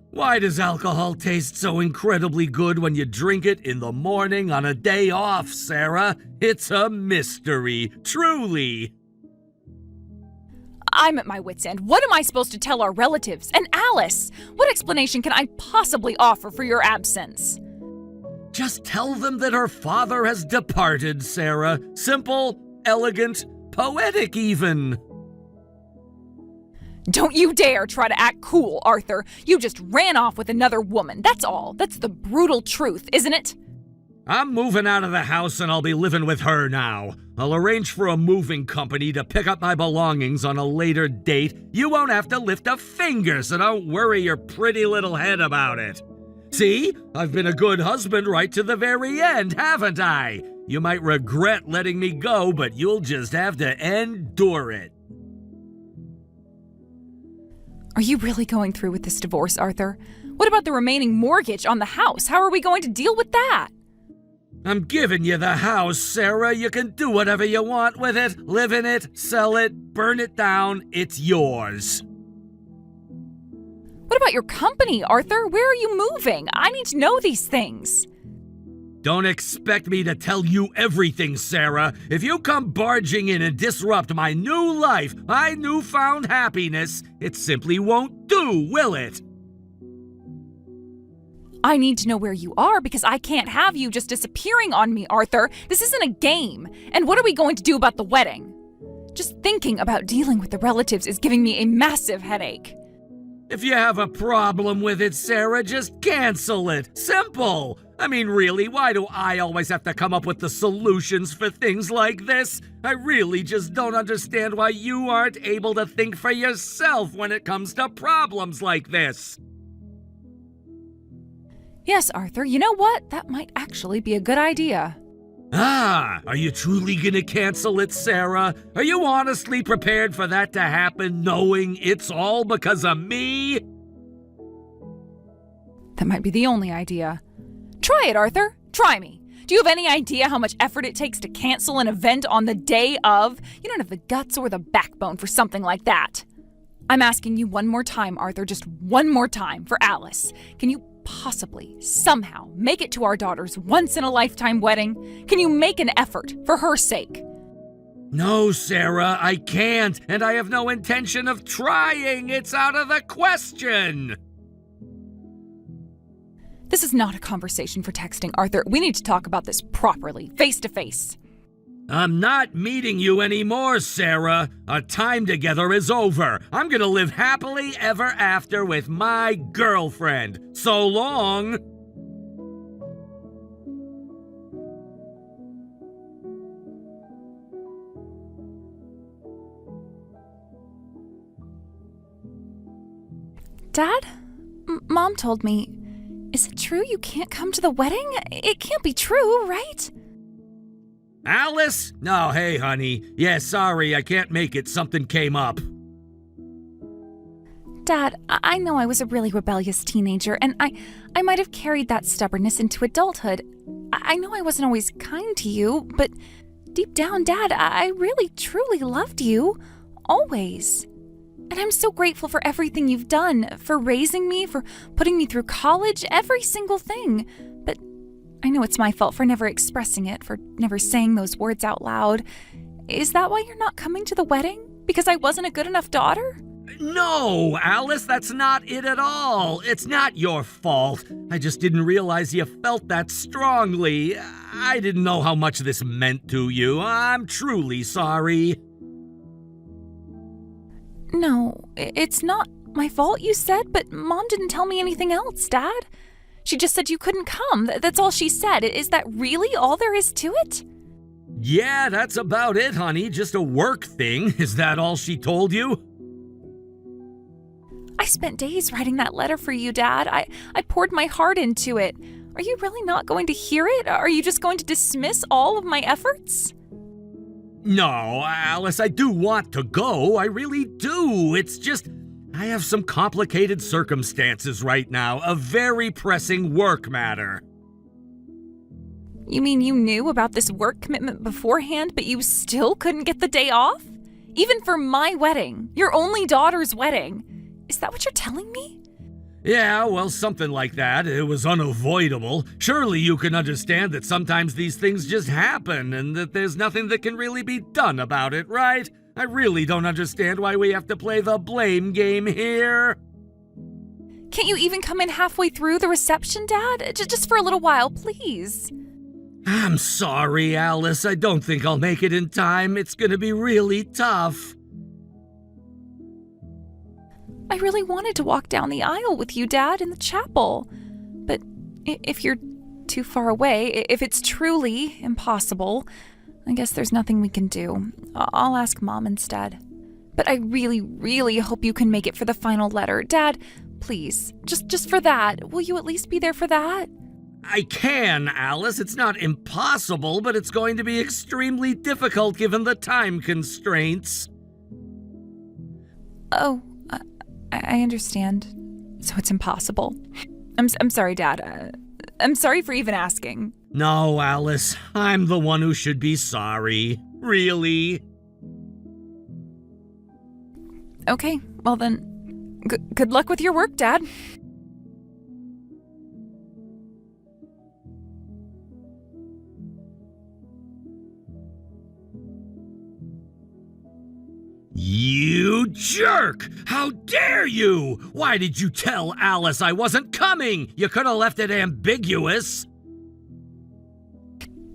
Why does alcohol taste so incredibly good when you drink it in the morning on a day off, Sarah? It's a mystery, truly.
I'm at my wit's end. What am I supposed to tell our relatives? And Alice? What explanation can I possibly offer for your absence?
Just tell them that her father has departed, Sarah. Simple, elegant, poetic even.
Don't you dare try to act cool, Arthur. You just ran off with another woman. That's all. That's the brutal truth, isn't it?
I'm moving out of the house and I'll be living with her now. I'll arrange for a moving company to pick up my belongings on a later date. You won't have to lift a finger, so don't worry your pretty little head about it. See? I've been a good husband right to the very end, haven't I? You might regret letting me go, but you'll just have to endure it.
Are you really going through with this divorce, Arthur? What about the remaining mortgage on the house? How are we going to deal with that?
I'm giving you the house, Sarah. You can do whatever you want with it. Live in it, sell it, burn it down. It's yours.
What about your company, Arthur? Where are you moving? I need to know these things.
Don't expect me to tell you everything, Sarah. If you come barging in and disrupt my new life, my newfound happiness, it simply won't do, will it?
I need to know where you are because I can't have you just disappearing on me, Arthur. This isn't a game. And what are we going to do about the wedding? Just thinking about dealing with the relatives is giving me a massive headache.
If you have a problem with it, Sarah, just cancel it. Simple. I mean, really, why do I always have to come up with the solutions for things like this? I really just don't understand why you aren't able to think for yourself when it comes to problems like this.
Yes, Arthur, you know what? That might actually be a good idea.
Ah, are you truly gonna cancel it, Sarah? Are you honestly prepared for that to happen, knowing it's all because of me?
That might be the only idea. Try it, Arthur. Try me. Do you have any idea how much effort it takes to cancel an event on the day of? You don't have the guts or the backbone for something like that. I'm asking you one more time, Arthur, just one more time for Alice. Can you possibly, somehow, make it to our daughter's once-in-a-lifetime wedding? Can you make an effort for her sake?
No, Sarah, I can't, and I have no intention of trying. It's out of the question.
This is not a conversation for texting, Arthur. We need to talk about this properly, face to face.
I'm not meeting you anymore, Sarah. Our time together is over. I'm gonna live happily ever after with my girlfriend. So long.
Dad? Mom told me. Is it true you can't come to the wedding? It can't be true, right?
Alice? No, hey, honey. Yeah, sorry, I can't make it. Something came up.
Dad, I know I was a really rebellious teenager, and I might have carried that stubbornness into adulthood. I know I wasn't always kind to you, but deep down, Dad, I really, truly loved you. Always. And I'm so grateful for everything you've done, for raising me, for putting me through college, every single thing. But I know it's my fault for never expressing it, for never saying those words out loud. Is that why you're not coming to the wedding? Because I wasn't a good enough daughter?
No, Alice, that's not it at all. It's not your fault. I just didn't realize you felt that strongly. I didn't know how much this meant to you. I'm truly sorry.
No, it's not my fault, you said, but Mom didn't tell me anything else, Dad. She just said you couldn't come. That's all she said. Is that really all there is to it?
Yeah, that's about it, honey. Just a work thing. Is that all she told you?
I spent days writing that letter for you, Dad. I poured my heart into it. Are you really not going to hear it? Are you just going to dismiss all of my efforts?
No, Alice, I do want to go. I really do. It's just, I have some complicated circumstances right now. A very pressing work matter.
You mean you knew about this work commitment beforehand, but you still couldn't get the day off? Even for my wedding, your only daughter's wedding. Is that what you're telling me?
Yeah, well, something like that. It was unavoidable. Surely you can understand that sometimes these things just happen and that there's nothing that can really be done about it, right? I really don't understand why we have to play the blame game here.
Can't you even come in halfway through the reception, Dad? Just for a little while, please.
I'm sorry, Alice. I don't think I'll make it in time. It's gonna be really tough.
I really wanted to walk down the aisle with you, Dad, in the chapel. But if you're too far away, if it's truly impossible, I guess there's nothing we can do. I'll ask Mom instead. But I really, really hope you can make it for the final letter. Dad, please, just for that, will you at least be there for that?
I can, Alice. It's not impossible, but it's going to be extremely difficult given the time constraints.
Oh, I understand. So it's impossible. I'm sorry, Dad. I'm sorry for even asking.
No, Alice. I'm the one who should be sorry. Really.
Okay, well then, good luck with your work, Dad.
You jerk! How dare you! Why did you tell Alice I wasn't coming? You could have left it ambiguous.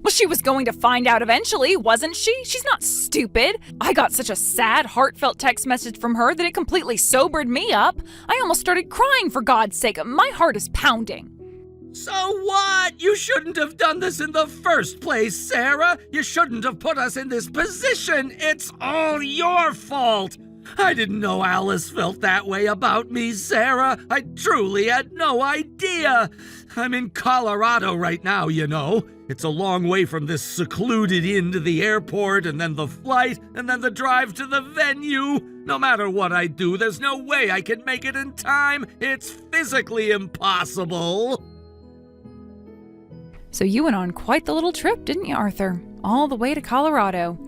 Well, she was going to find out eventually, wasn't she? She's not stupid. I got such a sad, heartfelt text message from her that it completely sobered me up. I almost started crying, for God's sake. My heart is pounding.
So what? You shouldn't have done this in the first place, Sarah. You shouldn't have put us in this position. It's all your fault. I didn't know Alice felt that way about me, Sarah. I truly had no idea. I'm in Colorado right now, you know. It's a long way from this secluded inn to the airport, and then the flight, and then the drive to the venue. No matter what I do, there's no way I can make it in time. It's physically impossible.
So you went on quite the little trip, didn't you, Arthur? All the way to Colorado.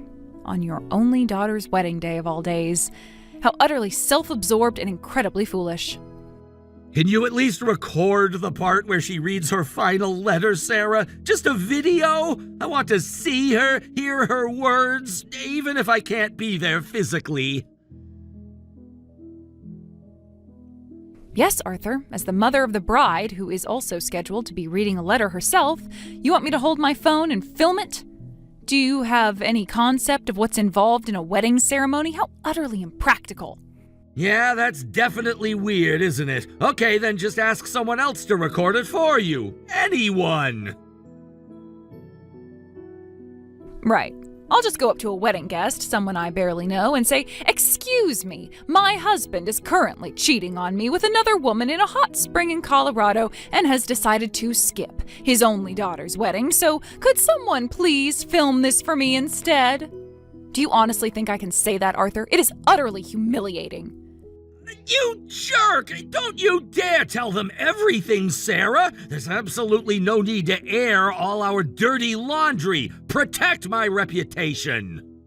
On your only daughter's wedding day of all days. How utterly self-absorbed and incredibly foolish.
Can you at least record the part where she reads her final letter, Sarah? Just a video? I want to see her, hear her words, even if I can't be there physically.
Yes, Arthur, as the mother of the bride, who is also scheduled to be reading a letter herself, you want me to hold my phone and film it? Do you have any concept of what's involved in a wedding ceremony? How utterly impractical.
Yeah, that's definitely weird, isn't it? Okay, then just ask someone else to record it for you. Anyone!
Right. I'll just go up to a wedding guest, someone I barely know, and say, "Excuse me, my husband is currently cheating on me with another woman in a hot spring in Colorado and has decided to skip his only daughter's wedding, so could someone please film this for me instead?" Do you honestly think I can say that, Arthur? It is utterly humiliating.
You jerk! Don't you dare tell them everything, Sarah! There's absolutely no need to air all our dirty laundry. Protect my reputation.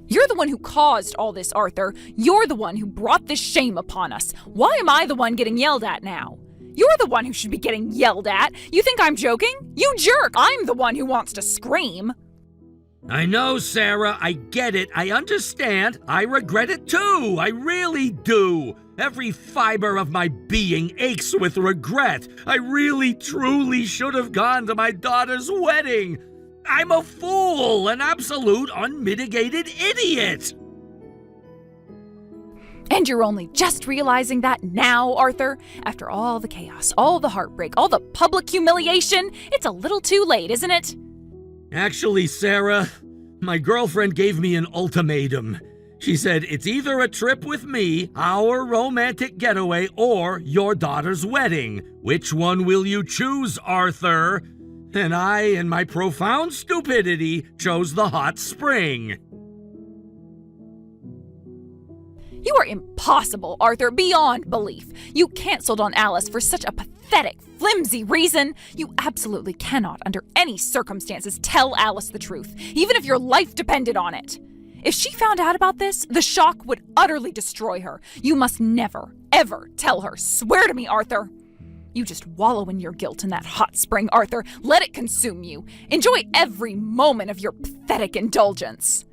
You're the one who caused all this, Arthur. You're the one who brought this shame upon us. Why am I the one getting yelled at now? You're the one who should be getting yelled at. You think I'm joking? You jerk! I'm the one who wants to scream.
I know, Sarah, I get it, I understand. I regret it too, I really do. Every fiber of my being aches with regret. I really, truly should have gone to my daughter's wedding. I'm a fool, an absolute unmitigated idiot.
And you're only just realizing that now, Arthur? After all the chaos, all the heartbreak, all the public humiliation, it's a little too late, isn't it?
Actually, Sarah, my girlfriend gave me an ultimatum. She said, it's either a trip with me, our romantic getaway, or your daughter's wedding. Which one will you choose, Arthur? And I, in my profound stupidity, chose the hot spring.
You are impossible, Arthur, beyond belief. You canceled on Alice for such a pathetic, flimsy reason. You absolutely cannot, under any circumstances, tell Alice the truth, even if your life depended on it. If she found out about this, the shock would utterly destroy her. You must never, ever tell her. Swear to me, Arthur. You just wallow in your guilt in that hot spring, Arthur. Let it consume you. Enjoy every moment of your pathetic indulgence.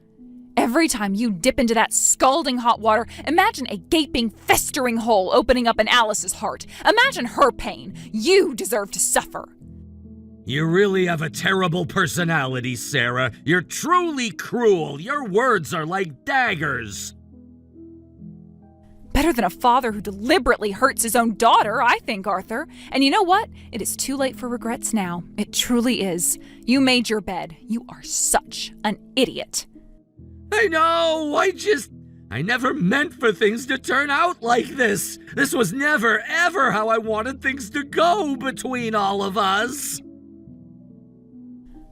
Every time you dip into that scalding hot water, imagine a gaping, festering hole opening up in Alice's heart. Imagine her pain. You deserve to suffer.
You really have a terrible personality, Sarah. You're truly cruel. Your words are like daggers.
Better than a father who deliberately hurts his own daughter, I think, Arthur. And you know what? It is too late for regrets now. It truly is. You made your bed. You are such an idiot.
I know, I never meant for things to turn out like this. This was never, ever how I wanted things to go between all of us.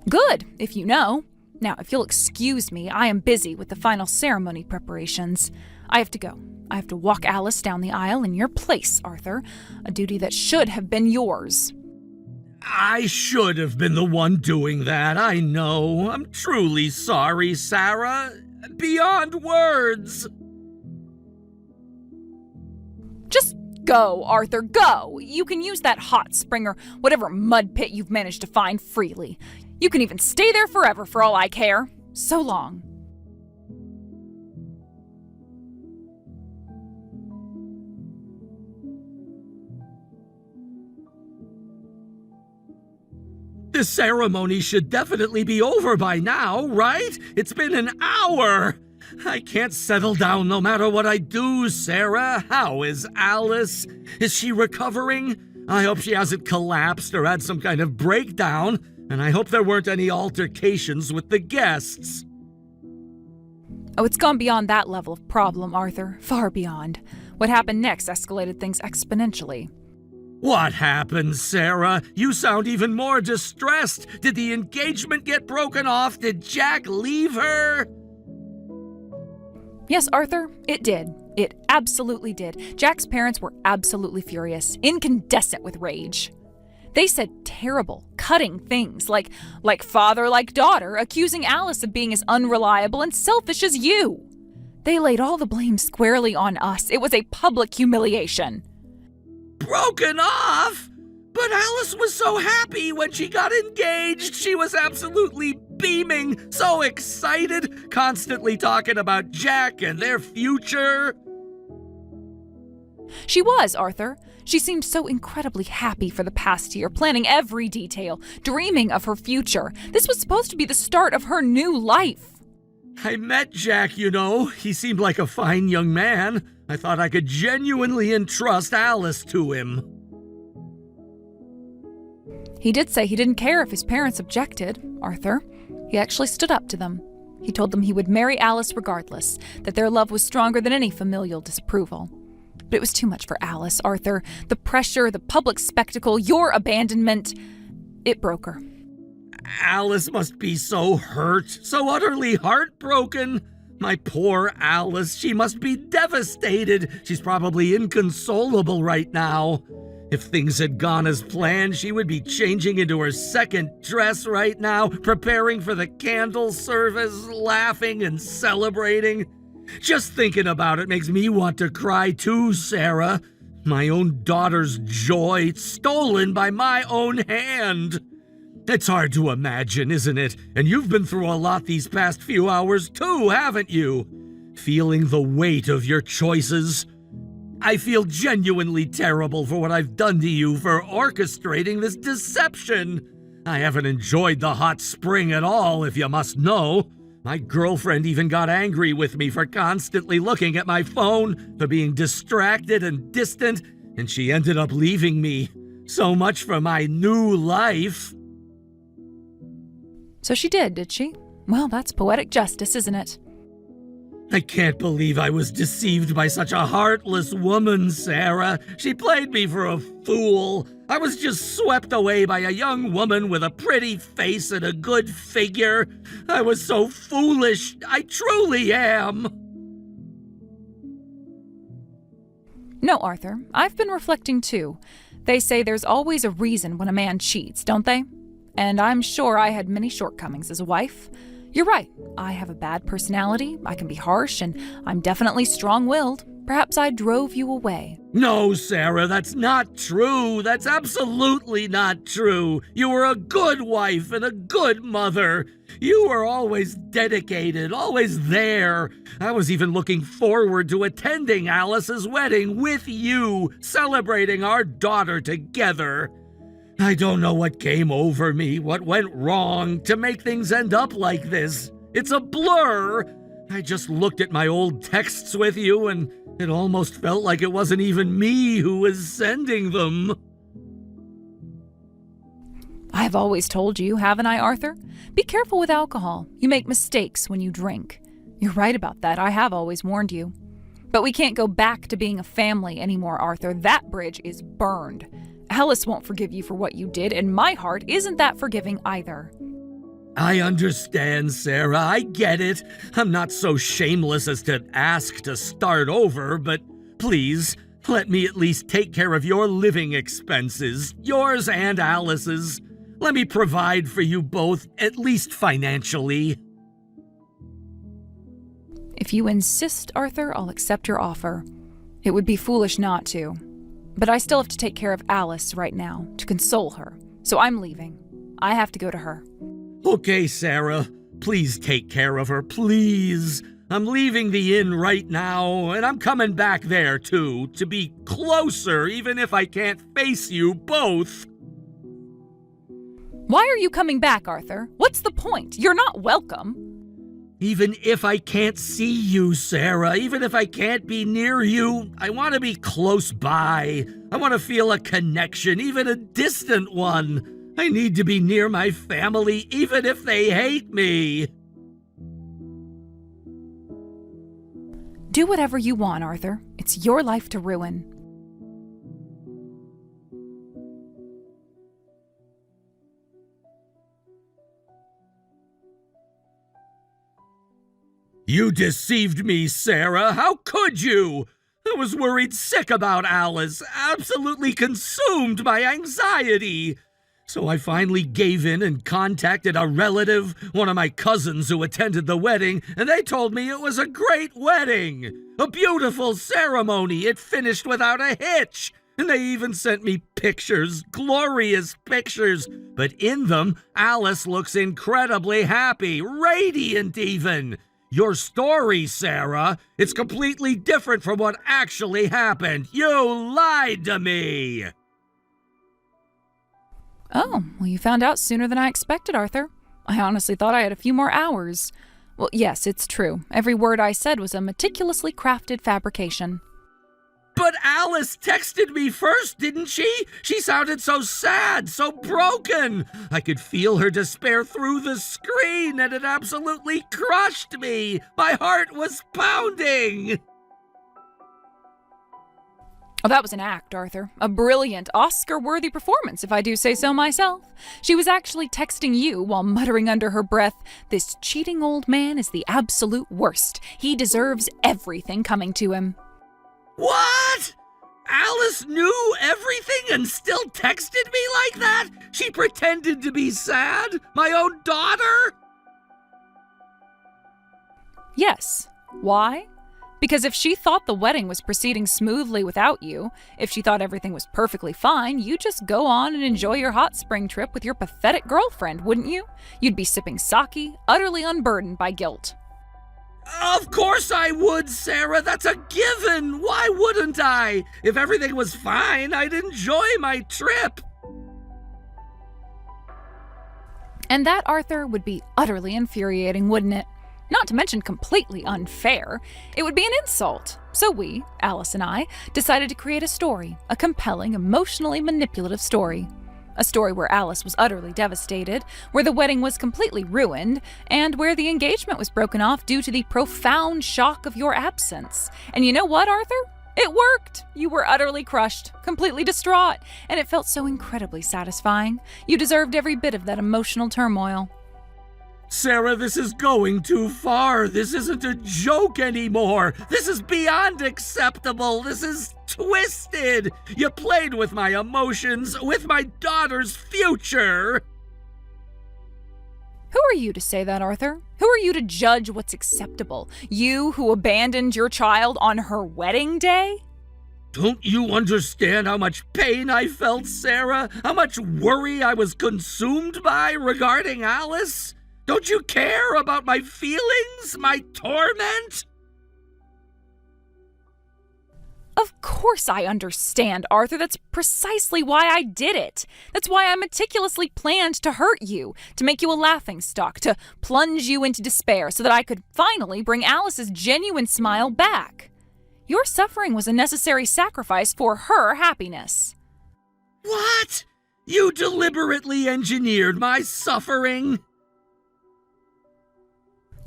Good, if you know. Now, if you'll excuse me, I am busy with the final ceremony preparations. I have to go. I have to walk Alice down the aisle in your place, Arthur. A duty that should have been yours.
I should have been the one doing that, I know. I'm truly sorry, Sarah. Beyond words.
Just go, Arthur, go. You can use that hot spring or whatever mud pit you've managed to find freely. You can even stay there forever for all I care. So long.
This ceremony should definitely be over by now, right? It's been an hour. I can't settle down no matter what I do, Sarah. How is Alice? Is she recovering? I hope she hasn't collapsed or had some kind of breakdown, and I hope there weren't any altercations with the guests.
Oh, it's gone beyond that level of problem, Arthur. Far beyond. What happened next escalated things exponentially.
What happened, Sarah? You sound even more distressed. Did the engagement get broken off? Did Jack leave her?
Yes, Arthur, it did. It absolutely did. Jack's parents were absolutely furious, incandescent with rage. They said terrible, cutting things like father like daughter, accusing Alice of being as unreliable and selfish as you. They laid all the blame squarely on us. It was a public humiliation.
Broken off? But Alice was so happy when she got engaged. She was absolutely beaming, so excited, constantly talking about Jack and their future.
She was, Arthur. She seemed so incredibly happy for the past year, planning every detail, dreaming of her future. This was supposed to be the start of her new life.
I met Jack, you know. He seemed like a fine young man. I thought I could genuinely entrust Alice to him.
He did say he didn't care if his parents objected, Arthur. He actually stood up to them. He told them he would marry Alice regardless, that their love was stronger than any familial disapproval. But it was too much for Alice, Arthur. The pressure, the public spectacle, your abandonment, it broke her.
Alice must be so hurt, so utterly heartbroken. My poor Alice, she must be devastated. She's probably inconsolable right now. If things had gone as planned, she would be changing into her second dress right now, preparing for the candle service, laughing and celebrating. Just thinking about it makes me want to cry too, Sarah. My own daughter's joy stolen by my own hand. It's hard to imagine, isn't it? And you've been through a lot these past few hours too, haven't you? Feeling the weight of your choices. I feel genuinely terrible for what I've done to you for orchestrating this deception. I haven't enjoyed the hot spring at all, if you must know. My girlfriend even got angry with me for constantly looking at my phone, for being distracted and distant, and she ended up leaving me. So much for my new life.
So she did she? Well, that's poetic justice, isn't it?
I can't believe I was deceived by such a heartless woman, Sarah. She played me for a fool. I was just swept away by a young woman with a pretty face and a good figure. I was so foolish. I truly am.
No, Arthur. I've been reflecting too. They say there's always a reason when a man cheats, don't they? And I'm sure I had many shortcomings as a wife. You're right. I have a bad personality, I can be harsh, and I'm definitely strong-willed. Perhaps I drove you away.
No, Sarah, that's not true. That's absolutely not true. You were a good wife and a good mother. You were always dedicated, always there. I was even looking forward to attending Alice's wedding with you, celebrating our daughter together. I don't know what came over me, what went wrong to make things end up like this. It's a blur. I just looked at my old texts with you and it almost felt like it wasn't even me who was sending them.
I've always told you, haven't I, Arthur? Be careful with alcohol. You make mistakes when you drink. You're right about that. I have always warned you. But we can't go back to being a family anymore, Arthur. That bridge is burned. Alice won't forgive you for what you did, and my heart isn't that forgiving either.
I understand, Sarah. I get it. I'm not so shameless as to ask to start over, but please, let me at least take care of your living expenses, yours and Alice's. Let me provide for you both, at least financially.
If you insist, Arthur, I'll accept your offer. It would be foolish not to. But I still have to take care of Alice right now, to console her. So I'm leaving. I have to go to her.
Okay, Sarah. Please take care of her, please. I'm leaving the inn right now, and I'm coming back there, too, to be closer, even if I can't face you both.
Why are you coming back, Arthur? What's the point? You're not welcome.
Even if I can't see you, Sarah, even if I can't be near you, I want to be close by. I want to feel a connection, even a distant one. I need to be near my family, even if they hate me.
Do whatever you want, Arthur. It's your life to ruin.
You deceived me, Sarah. How could you? I was worried sick about Alice, absolutely consumed by anxiety. So I finally gave in and contacted a relative, one of my cousins who attended the wedding, and they told me it was a great wedding. A beautiful ceremony. It finished without a hitch. And they even sent me pictures, glorious pictures. But in them, Alice looks incredibly happy, radiant even. Your story, Sarah, it's completely different from what actually happened. You lied to me.
Oh, well, you found out sooner than I expected, Arthur. I honestly thought I had a few more hours. Well, yes, it's true. Every word I said was a meticulously crafted fabrication.
But Alice texted me first, didn't she? She sounded so sad, so broken. I could feel her despair through the screen, and it absolutely crushed me. My heart was pounding.
Oh, that was an act, Arthur. A brilliant, Oscar-worthy performance, if I do say so myself. She was actually texting you while muttering under her breath, "This cheating old man is the absolute worst. He deserves everything coming to him."
What? Alice knew everything and still texted me like that? She pretended to be sad? My own daughter?
Yes. Why? Because if she thought the wedding was proceeding smoothly without you, if she thought everything was perfectly fine, you'd just go on and enjoy your hot spring trip with your pathetic girlfriend, wouldn't you? You'd be sipping sake, utterly unburdened by guilt.
Of course I would, Sarah. That's a given. Why wouldn't I? If everything was fine, I'd enjoy my trip.
And that, Arthur, would be utterly infuriating, wouldn't it? Not to mention completely unfair. It would be an insult. So we, Alice and I, decided to create a story, a compelling, emotionally manipulative story. A story where Alice was utterly devastated, where the wedding was completely ruined, and where the engagement was broken off due to the profound shock of your absence. And you know what, Arthur? It worked! You were utterly crushed, completely distraught, and it felt so incredibly satisfying. You deserved every bit of that emotional turmoil.
Sarah, this is going too far. This isn't a joke anymore. This is beyond acceptable. This is twisted. You played with my emotions, with my daughter's future.
Who are you to say that, Arthur? Who are you to judge what's acceptable? You who abandoned your child on her wedding day?
Don't you understand how much pain I felt, Sarah? How much worry I was consumed by regarding Alice? Don't you care about my feelings, my torment?
Of course I understand, Arthur. That's precisely why I did it. That's why I meticulously planned to hurt you, to make you a laughingstock, to plunge you into despair so that I could finally bring Alice's genuine smile back. Your suffering was a necessary sacrifice for her happiness.
What? You deliberately engineered my suffering?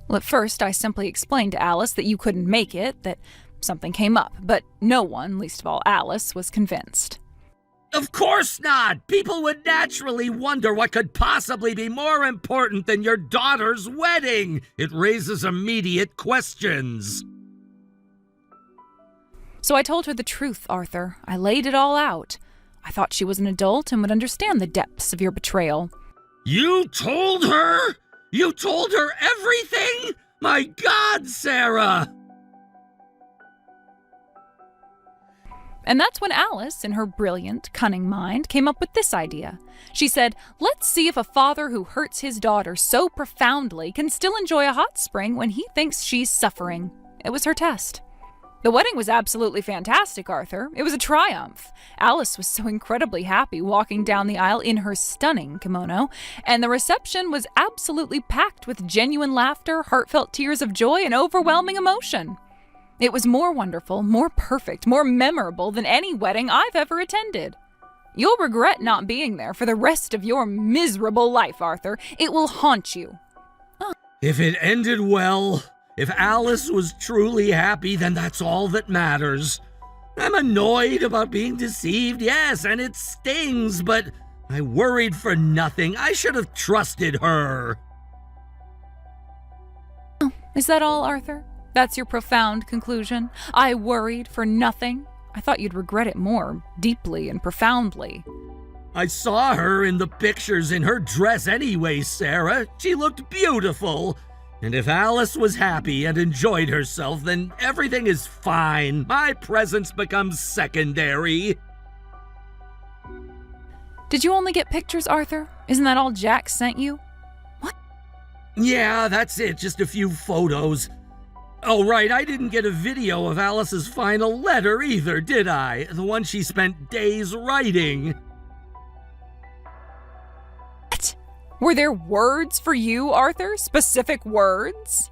Well, at first, I simply explained to Alice that you couldn't make it, that something came up, but no one, least of all Alice, was convinced.
Of course not! People would naturally wonder what could possibly be more important than your daughter's wedding. It raises immediate questions.
So I told her the truth, Arthur. I laid it all out. I thought she was an adult and would understand the depths of your betrayal.
You told her? You told her everything? My God, Sarah!
And that's when Alice, in her brilliant, cunning mind, came up with this idea. She said, let's see if a father who hurts his daughter so profoundly can still enjoy a hot spring when he thinks she's suffering. It was her test. The wedding was absolutely fantastic, Arthur. It was a triumph. Alice was so incredibly happy walking down the aisle in her stunning kimono, and the reception was absolutely packed with genuine laughter, heartfelt tears of joy, and overwhelming emotion. It was more wonderful, more perfect, more memorable than any wedding I've ever attended. You'll regret not being there for the rest of your miserable life, Arthur. It will haunt you.
If it ended well, if Alice was truly happy, then that's all that matters. I'm annoyed about being deceived, yes, and it stings, but I worried for nothing. I should have trusted her.
Is that all, Arthur? That's your profound conclusion? I worried for nothing? I thought you'd regret it more deeply and profoundly.
I saw her in the pictures in her dress anyway, Sarah. She looked beautiful. And if Alice was happy and enjoyed herself, then everything is fine. My presence becomes secondary.
Did you only get pictures, Arthur? Isn't that all Jack sent you? What?
Yeah, that's it. Just a few photos. Oh, right, I didn't get a video of Alice's final letter either, did I? The one she spent days writing.
What? Were there words for you, Arthur? Specific words?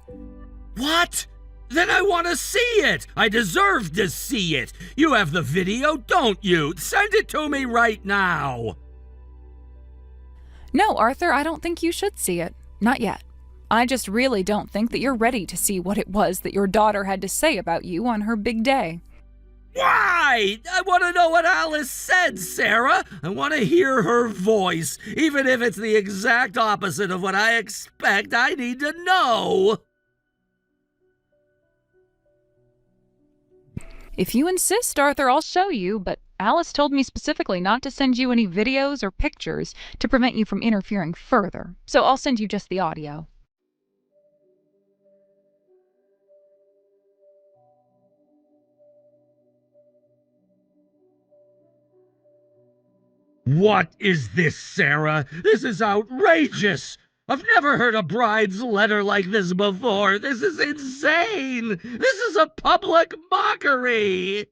What? Then I want to see it. I deserve to see it. You have the video, don't you? Send it to me right now.
No, Arthur, I don't think you should see it. Not yet. I just really don't think that you're ready to see what it was that your daughter had to say about you on her big day.
Why? I want to know what Alice said, Sarah. I want to hear her voice. Even if it's the exact opposite of what I expect, I need to know.
If you insist, Arthur, I'll show you, but Alice told me specifically not to send you any videos or pictures to prevent you from interfering further. So I'll send you just the audio.
What is this, Sarah? This is outrageous! I've never heard a bride's letter like this before. This is insane! This is a public mockery!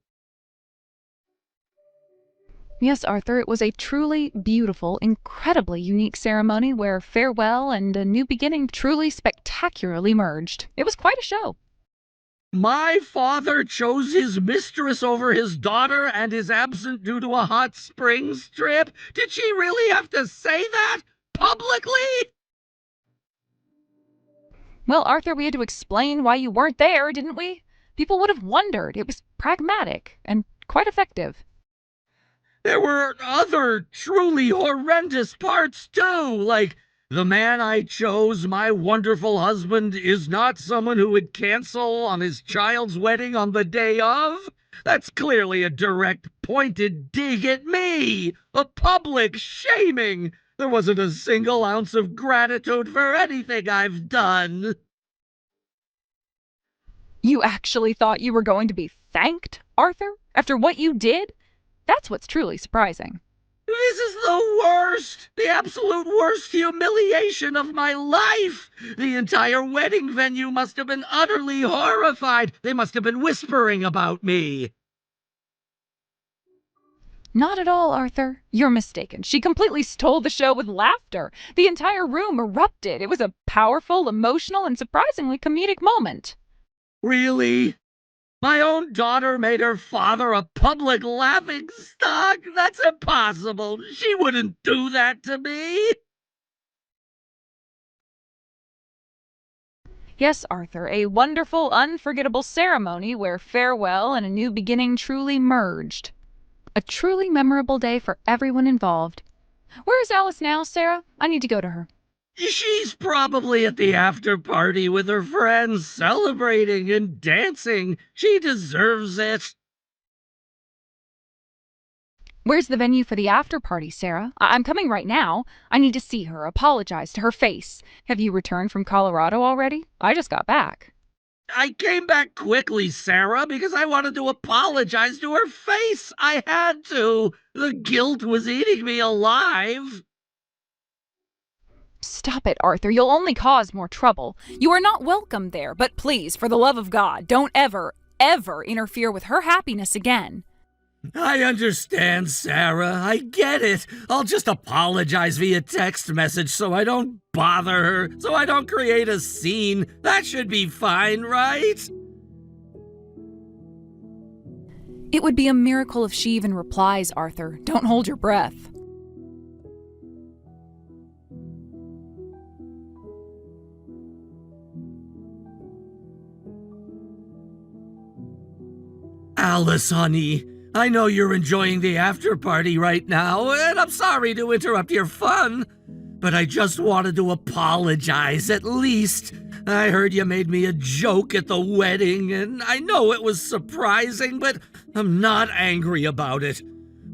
Yes, Arthur, it was a truly beautiful, incredibly unique ceremony where farewell and a new beginning truly spectacularly merged. It was quite a show.
My father chose his mistress over his daughter and is absent due to a hot springs trip? Did she really have to say that? Publicly?
Well, Arthur, we had to explain why you weren't there, didn't we? People would have wondered. It was pragmatic and quite effective.
There were other truly horrendous parts, too, like the man I chose, my wonderful husband, is not someone who would cancel on his child's wedding on the day of. That's clearly a direct, pointed dig at me, a public shaming. There wasn't a single ounce of gratitude for anything I've done.
You actually thought you were going to be thanked, Arthur, after what you did? That's what's truly surprising.
This is the worst, the absolute worst humiliation of my life. The entire wedding venue must have been utterly horrified. They must have been whispering about me.
Not at all, Arthur. You're mistaken. She completely stole the show with laughter. The entire room erupted. It was a powerful, emotional, and surprisingly comedic moment.
Really? My own daughter made her father a public laughingstock? That's impossible. She wouldn't do that to me.
Yes, Arthur, a wonderful, unforgettable ceremony where farewell and a new beginning truly merged. A truly memorable day for everyone involved. Where is Alice now, Sarah? I need to go to her.
She's probably at the after party with her friends, celebrating and dancing. She deserves it.
Where's the venue for the after party, Sarah? I'm coming right now. I need to see her, apologize to her face. Have you returned from Colorado already? I just got back.
I came back quickly, Sarah, because I wanted to apologize to her face. I had to. The guilt was eating me alive.
Stop it, Arthur. You'll only cause more trouble. You are not welcome there, but please, for the love of God, don't ever, ever interfere with her happiness again.
I understand, Sarah. I get it. I'll just apologize via text message so I don't bother her, so I don't create a scene. That should be fine, right?
It would be a miracle if she even replies, Arthur. Don't hold your breath.
Alice, honey, I know you're enjoying the after party right now, and I'm sorry to interrupt your fun, but I just wanted to apologize at least. I heard you made me a joke at the wedding, and I know it was surprising, but I'm not angry about it.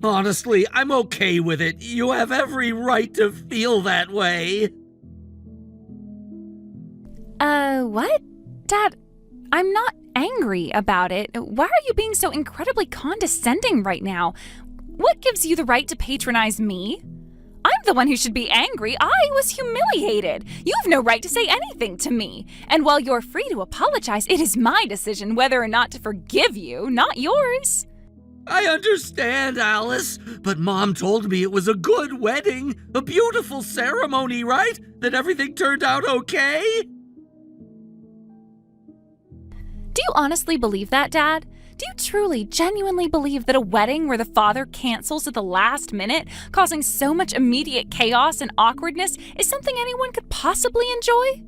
Honestly, I'm okay with it. You have every right to feel that way.
What? Dad, I'm not angry about it. Why are you being so incredibly condescending right now? What gives you the right to patronize me? I'm the one who should be angry. I was humiliated. You have no right to say anything to me. And while you're free to apologize, it is my decision whether or not to forgive you, not yours.
I understand, Alice, but Mom told me it was a good wedding, a beautiful ceremony, right? That everything turned out okay?
Do you honestly believe that, Dad? Do you truly, genuinely believe that a wedding where the father cancels at the last minute, causing so much immediate chaos and awkwardness, is something anyone could possibly enjoy?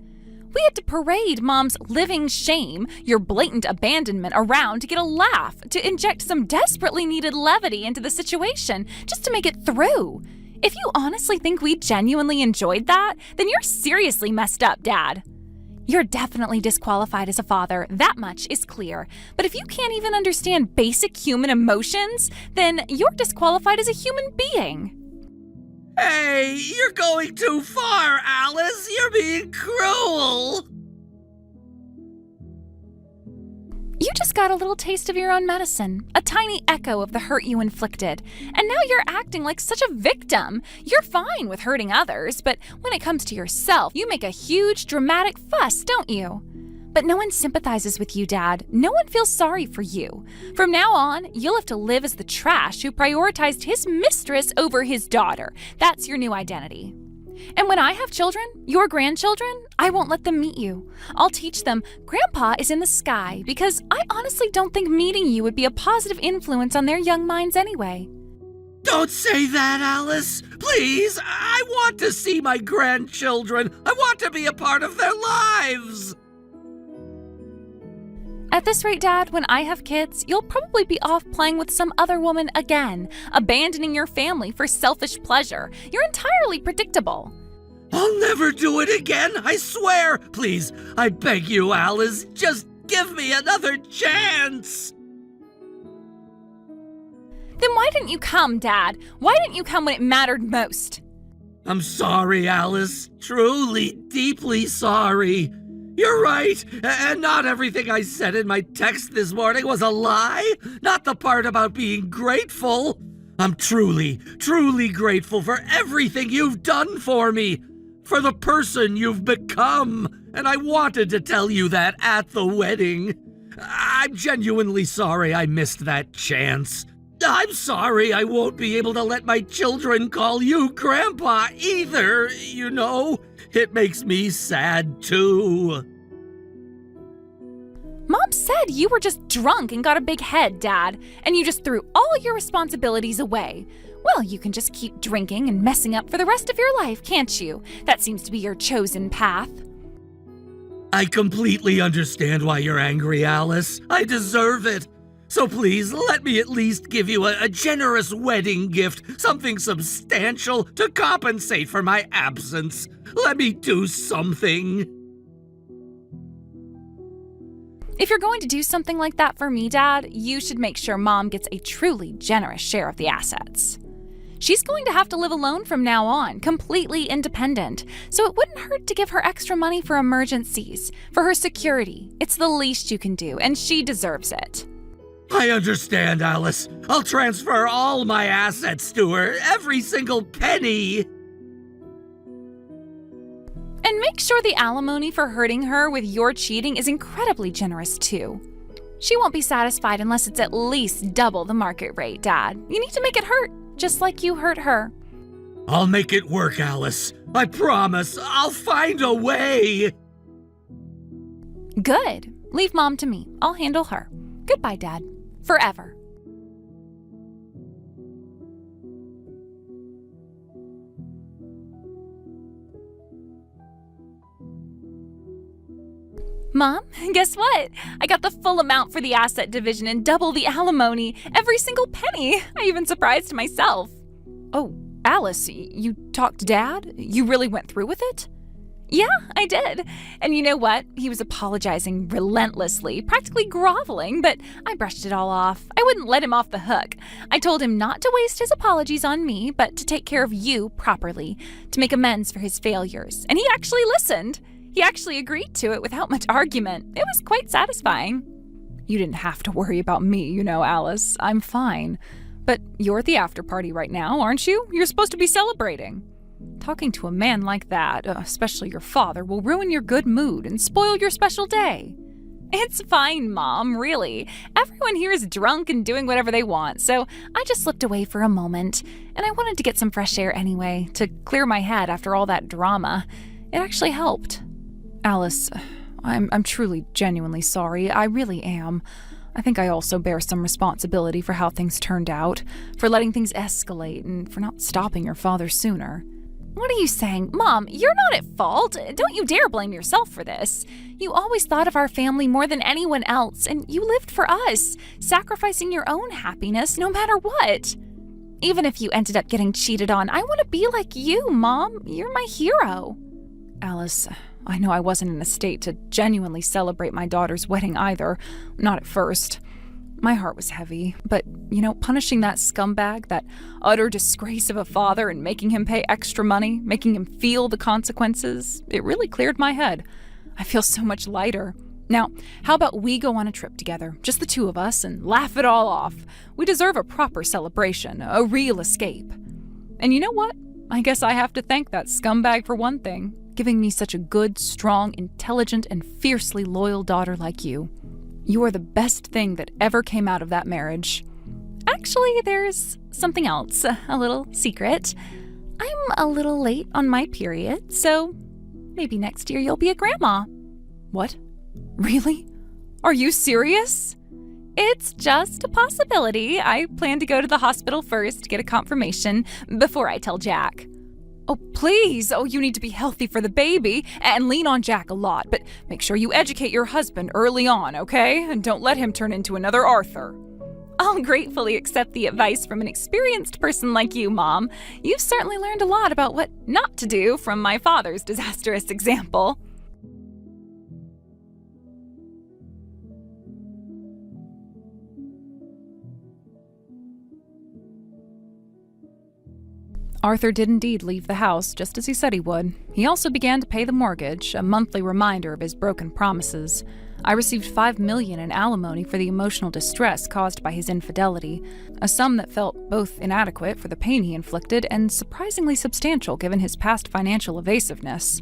We had to parade Mom's living shame, your blatant abandonment, around to get a laugh, to inject some desperately needed levity into the situation, just to make it through. If you honestly think we genuinely enjoyed that, then you're seriously messed up, Dad. You're definitely disqualified as a father, that much is clear. But if you can't even understand basic human emotions, then you're disqualified as a human being.
Hey, you're going too far, Alice. You're being cruel.
You just got a little taste of your own medicine, a tiny echo of the hurt you inflicted, and now you're acting like such a victim. You're fine with hurting others, but when it comes to yourself, you make a huge, dramatic fuss, don't you? But no one sympathizes with you, Dad. No one feels sorry for you. From now on, you'll have to live as the trash who prioritized his mistress over his daughter. That's your new identity. And when I have children, your grandchildren, I won't let them meet you. I'll teach them Grandpa is in the sky, because I honestly don't think meeting you would be a positive influence on their young minds anyway.
Don't say that, Alice. Please, I want to see my grandchildren. I want to be a part of their lives.
At this rate, Dad, when I have kids, you'll probably be off playing with some other woman again, abandoning your family for selfish pleasure. You're entirely predictable.
I'll never do it again, I swear. Please, I beg you, Alice, just give me another chance.
Then why didn't you come, Dad? Why didn't you come when it mattered most?
I'm sorry, Alice. Truly, deeply sorry. You're right, and not everything I said in my text this morning was a lie. Not the part about being grateful. I'm truly, truly grateful for everything you've done for me, for the person you've become, and I wanted to tell you that at the wedding. I'm genuinely sorry I missed that chance. I'm sorry I won't be able to let my children call you Grandpa either, you know. It makes me sad too.
Mom said you were just drunk and got a big head, Dad, and you just threw all your responsibilities away. Well, you can just keep drinking and messing up for the rest of your life, can't you? That seems to be your chosen path.
I completely understand why you're angry, Alice. I deserve it. So please, let me at least give you a generous wedding gift, something substantial to compensate for my absence. Let me do something.
If you're going to do something like that for me, Dad, you should make sure Mom gets a truly generous share of the assets. She's going to have to live alone from now on, completely independent, so it wouldn't hurt to give her extra money for emergencies, for her security. It's the least you can do, and she deserves it.
I understand, Alice. I'll transfer all my assets to her, every single penny.
And make sure the alimony for hurting her with your cheating is incredibly generous, too. She won't be satisfied unless it's at least double the market rate, Dad. You need to make it hurt, just like you hurt her.
I'll make it work, Alice. I promise. I'll find a way.
Good. Leave Mom to me. I'll handle her. Goodbye, Dad. Forever. Mom, guess what? I got the full amount for the asset division and double the alimony, every single penny. I even surprised myself. Oh, Alice, you talked to Dad? You really went through with it? Yeah, I did. And you know what? He was apologizing relentlessly, practically groveling, but I brushed it all off. I wouldn't let him off the hook. I told him not to waste his apologies on me, but to take care of you properly, to make amends for his failures. And he actually listened. He actually agreed to it without much argument. It was quite satisfying. You didn't have to worry about me, you know, Alice. I'm fine. But you're at the after party right now, aren't you? You're supposed to be celebrating. Talking to a man like that, especially your father, will ruin your good mood and spoil your special day. It's fine, Mom, really. Everyone here is drunk and doing whatever they want, so I just slipped away for a moment, and I wanted to get some fresh air anyway, to clear my head after all that drama. It actually helped. Alice, I'm truly, genuinely sorry. I really am. I think I also bear some responsibility for how things turned out, for letting things escalate, and for not stopping your father sooner. What are you saying? Mom, you're not at fault. Don't you dare blame yourself for this. You always thought of our family more than anyone else, and you lived for us, sacrificing your own happiness no matter what. Even if you ended up getting cheated on, I want to be like you, Mom. You're my hero. Alice, I know I wasn't in a state to genuinely celebrate my daughter's wedding either. Not at first. My heart was heavy, but, punishing that scumbag, that utter disgrace of a father and making him pay extra money, making him feel the consequences, it really cleared my head. I feel so much lighter. Now, how about we go on a trip together, just the two of us, and laugh it all off? We deserve a proper celebration, a real escape. And you know what? I guess I have to thank that scumbag for one thing, giving me such a good, strong, intelligent, and fiercely loyal daughter like you. You are the best thing that ever came out of that marriage. Actually, there's something else, a little secret. I'm a little late on my period, so maybe next year you'll be a grandma. What? Really? Are you serious? It's just a possibility. I plan to go to the hospital first to get a confirmation before I tell Jack. Oh, please. Oh, you need to be healthy for the baby and lean on Jack a lot, but make sure you educate your husband early on, okay? And don't let him turn into another Arthur. I'll gratefully accept the advice from an experienced person like you, Mom. You've certainly learned a lot about what not to do from my father's disastrous example. Arthur did indeed leave the house, just as he said he would. He also began to pay the mortgage, a monthly reminder of his broken promises. I received $5 million in alimony for the emotional distress caused by his infidelity, a sum that felt both inadequate for the pain he inflicted and surprisingly substantial given his past financial evasiveness.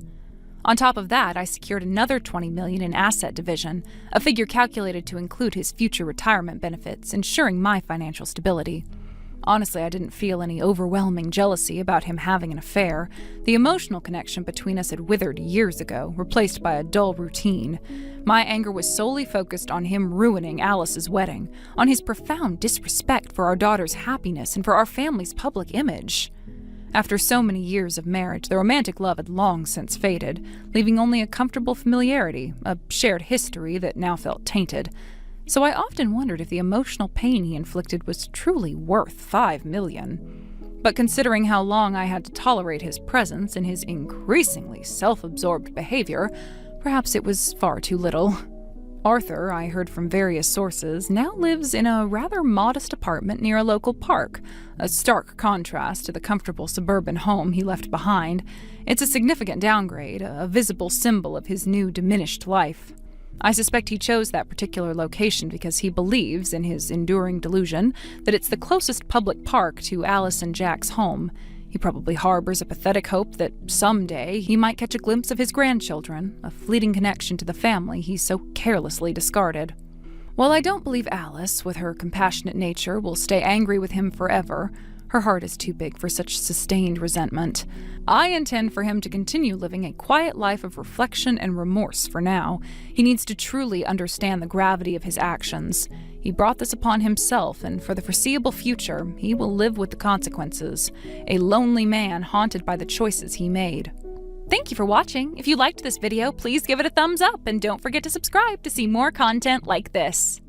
On top of that, I secured another $20 million in asset division, a figure calculated to include his future retirement benefits, ensuring my financial stability. Honestly, I didn't feel any overwhelming jealousy about him having an affair. The emotional connection between us had withered years ago, replaced by a dull routine. My anger was solely focused on him ruining Alice's wedding, on his profound disrespect for our daughter's happiness and for our family's public image. After so many years of marriage, the romantic love had long since faded, leaving only a comfortable familiarity, a shared history that now felt tainted. So I often wondered if the emotional pain he inflicted was truly worth $5 million. But considering how long I had to tolerate his presence and his increasingly self-absorbed behavior, perhaps it was far too little. Arthur, I heard from various sources, now lives in a rather modest apartment near a local park, a stark contrast to the comfortable suburban home he left behind. It's a significant downgrade, a visible symbol of his new diminished life. I suspect he chose that particular location because he believes, in his enduring delusion, that it's the closest public park to Alice and Jack's home. He probably harbors a pathetic hope that someday he might catch a glimpse of his grandchildren, a fleeting connection to the family he so carelessly discarded. While I don't believe Alice, with her compassionate nature, will stay angry with him forever, her heart is too big for such sustained resentment. I intend for him to continue living a quiet life of reflection and remorse for now. He needs to truly understand the gravity of his actions. He brought this upon himself, and for the foreseeable future, he will live with the consequences. A lonely man haunted by the choices he made. Thank you for watching. If you liked this video, please give it a thumbs up, and don't forget to subscribe to see more content like this.